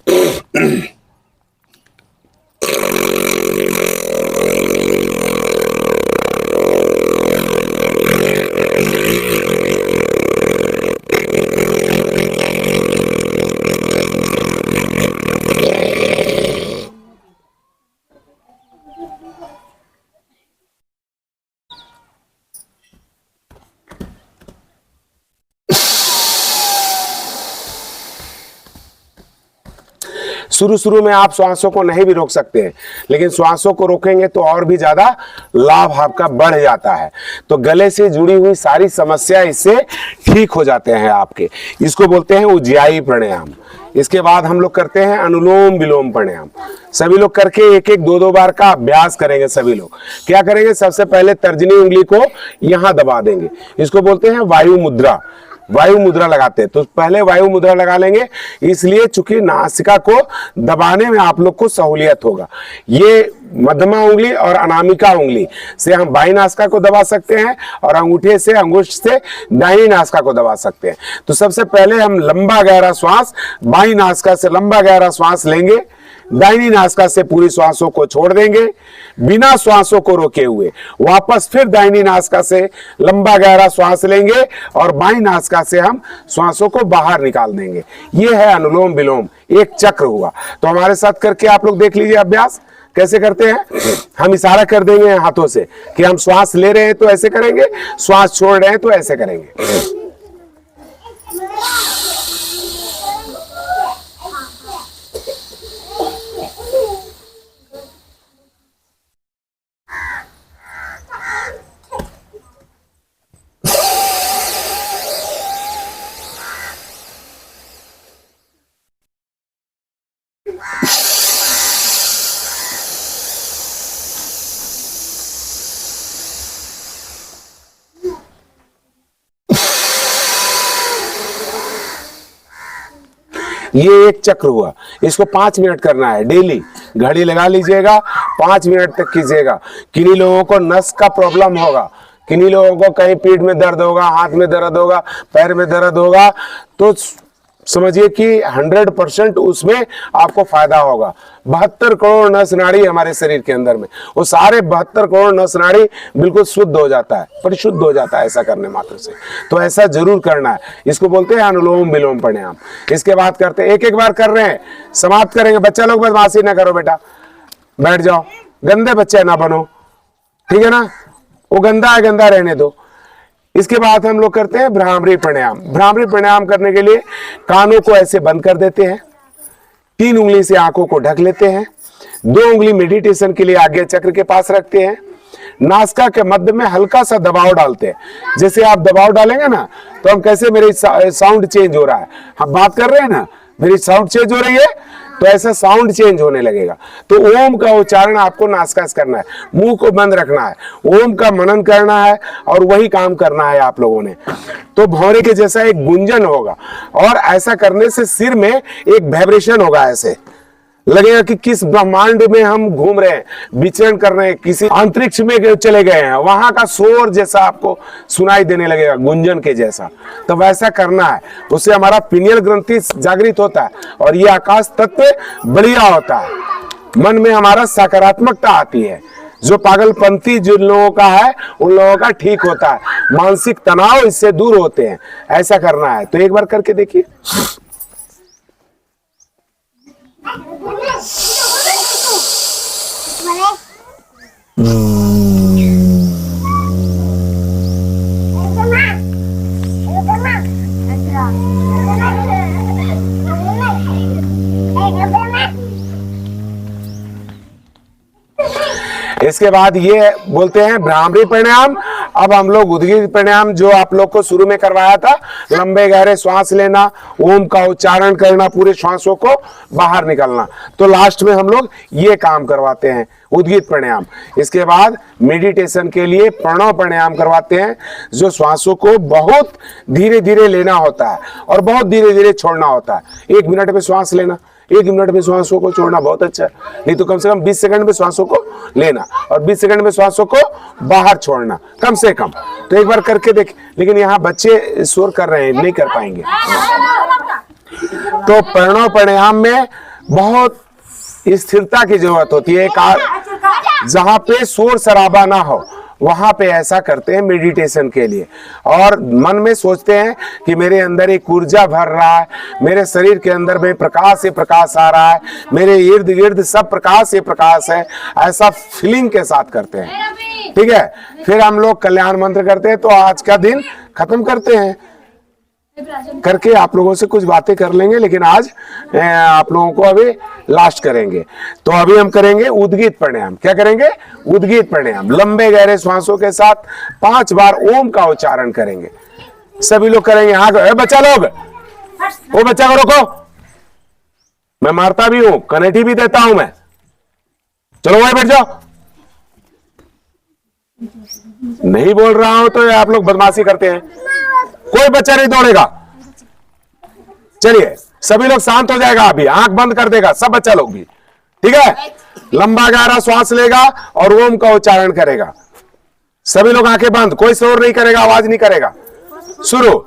शुरू में आप श्वासों को नहीं भी रोक सकते हैं, लेकिन श्वासों को रोकेंगे तो और भी ज्यादा लाभ आपका बढ़ जाता है। तो गले से जुड़ी हुई सारी समस्या इससे ठीक हो जाते हैं आपके। इसको बोलते हैं उज्जाई प्राणायाम। इसके बाद हम लोग करते हैं अनुलोम विलोम प्राणायाम। सभी लोग करके 1-1, 2-2 बार का अभ्यास करेंगे। सभी लोग क्या करेंगे, सबसे पहले तर्जनी उंगली को यहां दबा देंगे। इसको बोलते हैं वायु मुद्रा। वायु मुद्रा लगाते हैं, तो पहले वायु मुद्रा लगा लेंगे, इसलिए चूंकि नासिका को दबाने में आप लोग को सहूलियत होगा। ये मध्यमा उंगली और अनामिका उंगली से हम बाईं नासिका को दबा सकते हैं और अंगूठे से, अंगुष्ठ से दाहिनी नासिका को दबा सकते हैं। तो सबसे पहले हम लंबा गहरा श्वास बाईं नासिका से लंबा गहरा श्वास लेंगे, दाहिनी नासिका से पूरी श्वासों को छोड़ देंगे, बिना श्वासों को रोके हुए वापस फिर दाहिनी नासिका से लंबा गहरा श्वास लेंगे और बाईं नासिका से हम श्वासों को बाहर निकाल देंगे। ये है अनुलोम विलोम, एक चक्र हुआ। तो हमारे साथ करके आप लोग देख लीजिए अभ्यास कैसे करते हैं। हम इशारा कर देंगे हाथों से कि हम श्वास ले रहे हैं तो ऐसे करेंगे, श्वास छोड़ रहे हैं तो ऐसे करेंगे। ये एक चक्र हुआ। इसको 5 मिनट करना है डेली। घड़ी लगा लीजिएगा, 5 मिनट तक कीजिएगा। किन्हीं लोगों को नस का प्रॉब्लम होगा, किन्हीं लोगों को कहीं पीठ में दर्द होगा, हाथ में दर्द होगा, पैर में दर्द होगा, तो समझिए कि 100% उसमें आपको फायदा होगा। 72 करोड़ नस नाड़ी हमारे शरीर के अंदर में, वो सारे 72 करोड़ नस नाड़ी बिल्कुल शुद्ध हो जाता है, परिशुद्ध हो जाता है ऐसा करने मात्र से। तो ऐसा जरूर करना है। इसको बोलते हैं अनुलोम विलोम प्राणायाम। इसके बाद करते हैं, 1-1 बार कर रहे हैं, समाप्त करेंगे। बच्चा लोग बदमाशी ना करो बेटा, बैठ जाओ, गंदे बच्चे ना बनो, ठीक है ना, वो गंदा है, गंदा रहने दो। इसके बाद हम लोग करते हैं भ्रामरी प्राणायाम। भ्रामरी प्राणायाम करने के लिए कानों को ऐसे बंद कर देते हैं, 3 उंगली से आंखों को ढक लेते हैं, 2 उंगली मेडिटेशन के लिए आगे चक्र के पास रखते हैं, नासिका के मध्य में हल्का सा दबाव डालते हैं। जैसे आप दबाव डालेंगे ना तो हम कैसे मेरी साउंड चेंज हो रहा है, हम बात कर रहे हैं ना, मेरी साउंड चेंज हो रही है, तो ऐसा साउंड चेंज होने लगेगा। तो ओम का उच्चारण आपको नासिका से करना है, मुंह को बंद रखना है, ओम का मनन करना है और वही काम करना है आप लोगों ने। तो भौरे के जैसा एक गुंजन होगा और ऐसा करने से सिर में एक वाइब्रेशन होगा, ऐसे लगेगा कि किस ब्रह्मांड में हम घूम रहे हैं, विचरण कर रहे हैं, किसी अंतरिक्ष में चले गए हैं, वहां का शोर जैसा आपको सुनाई देने लगेगा, गुंजन के जैसा। तो वैसा करना है, उससे हमारा पिनियल ग्रंथि जागृत होता है और ये आकाश तत्व बढ़िया होता है। मन में हमारा सकारात्मकता आती है, जो पागलपंथी जिन लोगों का है उन लोगों का ठीक होता है, मानसिक तनाव इससे दूर होते हैं। ऐसा करना है, तो एक बार करके देखिए। इसके बाद ये बोलते हैं भ्रामरी प्राणायाम अब हम लोग उद्गीत प्राणायाम जो आप लोग को शुरू में करवाया था, लंबे गहरे श्वास लेना, ओम का उच्चारण करना, पूरे श्वासों को बाहर निकालना, तो लास्ट में हम लोग ये काम करवाते हैं उद्गीत प्राणायाम। इसके बाद मेडिटेशन के लिए प्रणव प्राणायाम करवाते हैं, जो श्वासों को बहुत धीरे धीरे लेना होता है और बहुत धीरे धीरे छोड़ना होता है। 1 मिनट में श्वास लेना, 1 मिनट में श्वासों को छोड़ना बहुत अच्छा है, नहीं तो कम से कम 20 सेकंड में श्वासों को लेना और 20 सेकंड में श्वासों को बाहर छोड़ना कम से कम। तो एक बार करके देख, लेकिन यहाँ बच्चे शोर कर रहे हैं, नहीं कर पाएंगे। तो प्रणव प्राणायाम में बहुत स्थिरता की जरूरत होती है। जहां पे शोर शराबा ना हो वहां पे ऐसा करते हैं मेडिटेशन के लिए, और मन में सोचते हैं कि मेरे अंदर एक ऊर्जा भर रहा है, मेरे शरीर के अंदर में प्रकाश से प्रकाश आ रहा है, मेरे इर्द गिर्द सब प्रकाश से प्रकाश है, ऐसा फीलिंग के साथ करते हैं। ठीक है, फिर हम लोग कल्याण मंत्र करते हैं। तो आज का दिन खत्म करते हैं करके आप लोगों से कुछ बातें कर लेंगे, लेकिन आज आप लोगों को अभी लास्ट करेंगे। तो अभी हम करेंगे उद्गीत प्राणायाम। क्या करेंगे? उद्गीत प्राणायाम। लंबे गहरे श्वासों के साथ 5 बार ओम का उच्चारण करेंगे। सभी लोग करेंगे। हाँ बच्चा लोग, वो बच्चा को रोको, मैं मारता भी हूं, कनेठी भी देता हूं मैं। चलो वहीं बैठ जाओ। नहीं बोल रहा हूं तो आप लोग बदमाशी करते हैं। कोई बच्चा नहीं दौड़ेगा। चलिए सभी लोग शांत हो जाएगा, अभी आंख बंद कर देगा सब बच्चा लोग भी। ठीक है, लंबा गहरा श्वास लेगा और ओम का उच्चारण करेगा। सभी लोग आंखें बंद, कोई शोर नहीं करेगा, आवाज नहीं करेगा। शुरू।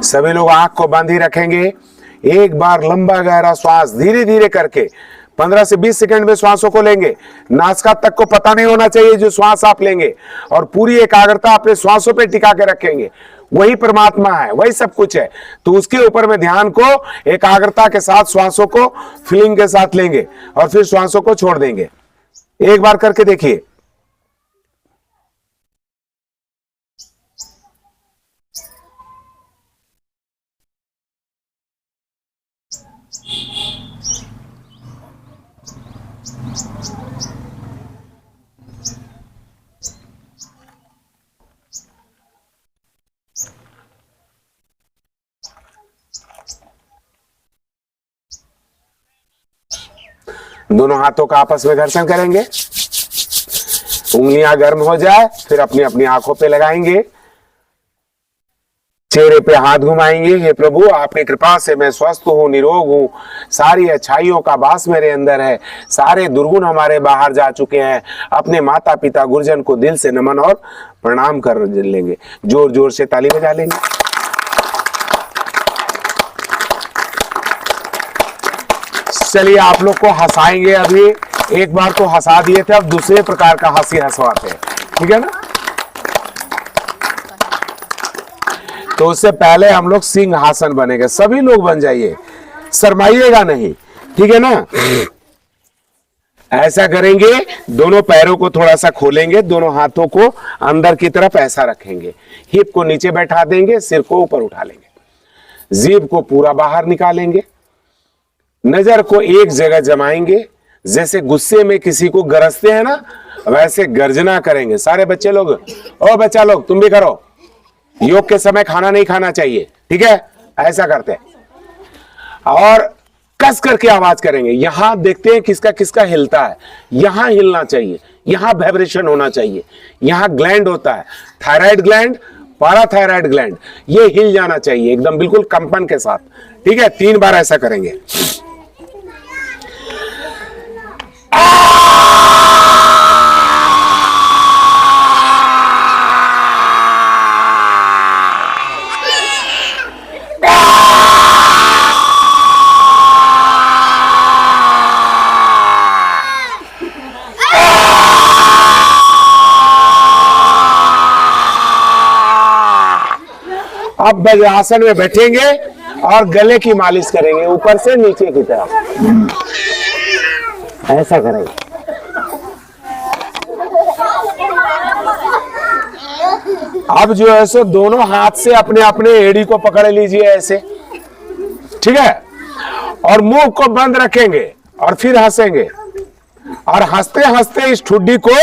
सभी लोग आंख को बंद ही रखेंगे। एक बार लंबा गहरा श्वास धीरे धीरे करके 15 से 20 सेकंड में श्वासों को लेंगे। नासिका तक को पता नहीं होना चाहिए जो श्वास आप लेंगे, और पूरी एकाग्रता अपने श्वासों पे टिका के रखेंगे। वही परमात्मा है, वही सब कुछ है। तो उसके ऊपर में ध्यान को एकाग्रता के साथ श्वासों को फीलिंग के साथ लेंगे और फिर श्वासों को छोड़ देंगे। एक बार करके देखिए। दोनों हाथों का आपस में घर्षण करेंगे। उंगलियां गर्म हो जाए फिर अपनी अपनी आंखों पे लगाएंगे। चेहरे पे हाथ घुमाएंगे। हे प्रभु, आपकी कृपा से मैं स्वस्थ हूं, निरोग हूं, सारी अच्छाइयों का वास मेरे अंदर है, सारे दुर्गुण हमारे बाहर जा चुके हैं। अपने माता पिता गुरुजन को दिल से नमन और प्रणाम कर लेंगे। जोर जोर से ताली बजा लेंगे। चलिए आप लोग को हंसाएंगे। अभी एक बार तो हंसा दिए थे, अब दूसरे प्रकार का हंसी हंसवाते हैं। ठीक है ना? तो उससे पहले हम लोग सिंहासन बनेंगे। सभी लोग बन जाइए, शर्माइएगा नहीं। ठीक है ना? ऐसा करेंगे। दोनों पैरों को थोड़ा सा खोलेंगे, दोनों हाथों को अंदर की तरफ ऐसा रखेंगे, हिप को नीचे बैठा देंगे, सिर को ऊपर उठा लेंगे, जीभ को पूरा बाहर निकालेंगे, नजर को एक जगह जमाएंगे। जैसे गुस्से में किसी को गरजते हैं ना, वैसे गर्जना करेंगे। सारे बच्चे लोग, ओ बच्चा लोग तुम भी करो। योग के समय खाना नहीं खाना चाहिए। ठीक है? ऐसा करते हैं और कस करके आवाज करेंगे। यहां देखते हैं किसका किसका हिलता है। यहां हिलना चाहिए, यहां वाइब्रेशन होना चाहिए। यहां ग्लैंड होता है, थायराइड ग्लैंड पैराथायराइड ग्लैंड, ये हिल जाना चाहिए एकदम बिल्कुल कंपन के साथ। ठीक है, 3 बार ऐसा करेंगे। अब वज्रासन में बैठेंगे और गले की मालिश करेंगे ऊपर से नीचे की तरफ, ऐसा करेंगे। अब जो है सो दोनों हाथ से अपने अपने एड़ी को पकड़ लीजिए ऐसे, ठीक है, और मुंह को बंद रखेंगे और फिर हंसेंगे, और हंसते हंसते इस ठुड्डी को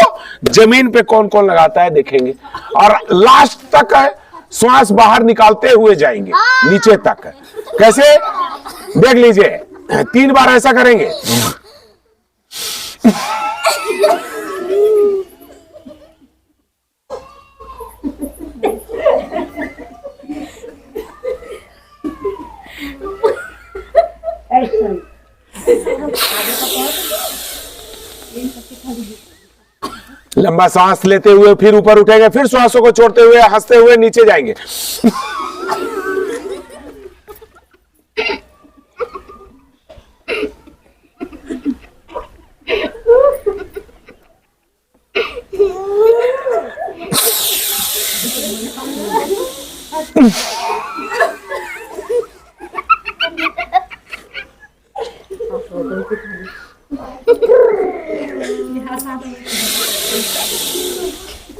जमीन पे कौन कौन लगाता है देखेंगे, और लास्ट तक श्वास बाहर निकालते हुए जाएंगे नीचे तक। कैसे, देख लीजिए, 3 बार ऐसा करेंगे। लंबा सांस लेते हुए फिर ऊपर उठेंगे, फिर श्वासों को छोड़ते हुए हंसते हुए नीचे जाएंगे।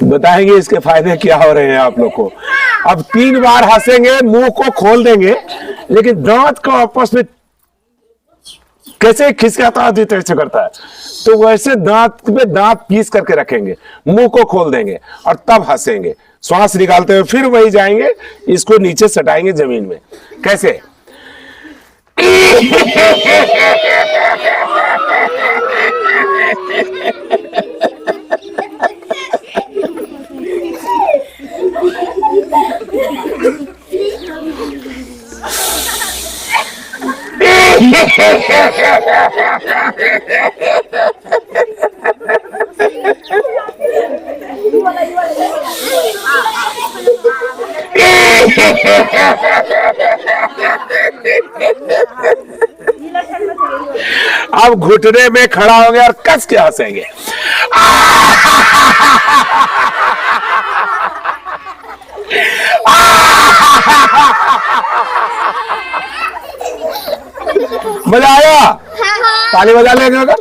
बताएंगे इसके फायदे क्या हो रहे हैं आप लोग को। अब 3 बार हंसेंगे, मुंह को खोल देंगे, लेकिन दांत को आपस में कैसे खिसकाता है ऐसे करता है, तो वैसे दांत पे दांत पीस करके रखेंगे, मुंह को खोल देंगे और तब हंसेंगे। श्वास निकालते हुए फिर वही जाएंगे, इसको नीचे सटाएंगे जमीन में। कैसे, अब घुटने में खड़ा होंगे और कस के हंसेंगे। मजा आया? ताली बजा लेंगे अगर।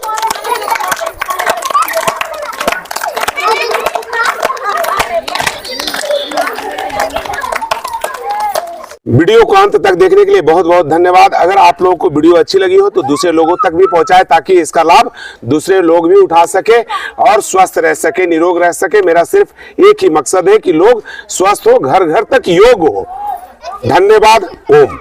वीडियो को अंत तक देखने के लिए बहुत बहुत धन्यवाद। अगर आप लोगों को वीडियो अच्छी लगी हो तो दूसरे लोगों तक भी पहुंचाएं, ताकि इसका लाभ दूसरे लोग भी उठा सके और स्वस्थ रह सके, निरोग रह सके। मेरा सिर्फ एक ही मकसद है कि लोग स्वस्थ हो, घर घर तक योग हो। धन्यवाद। ओम।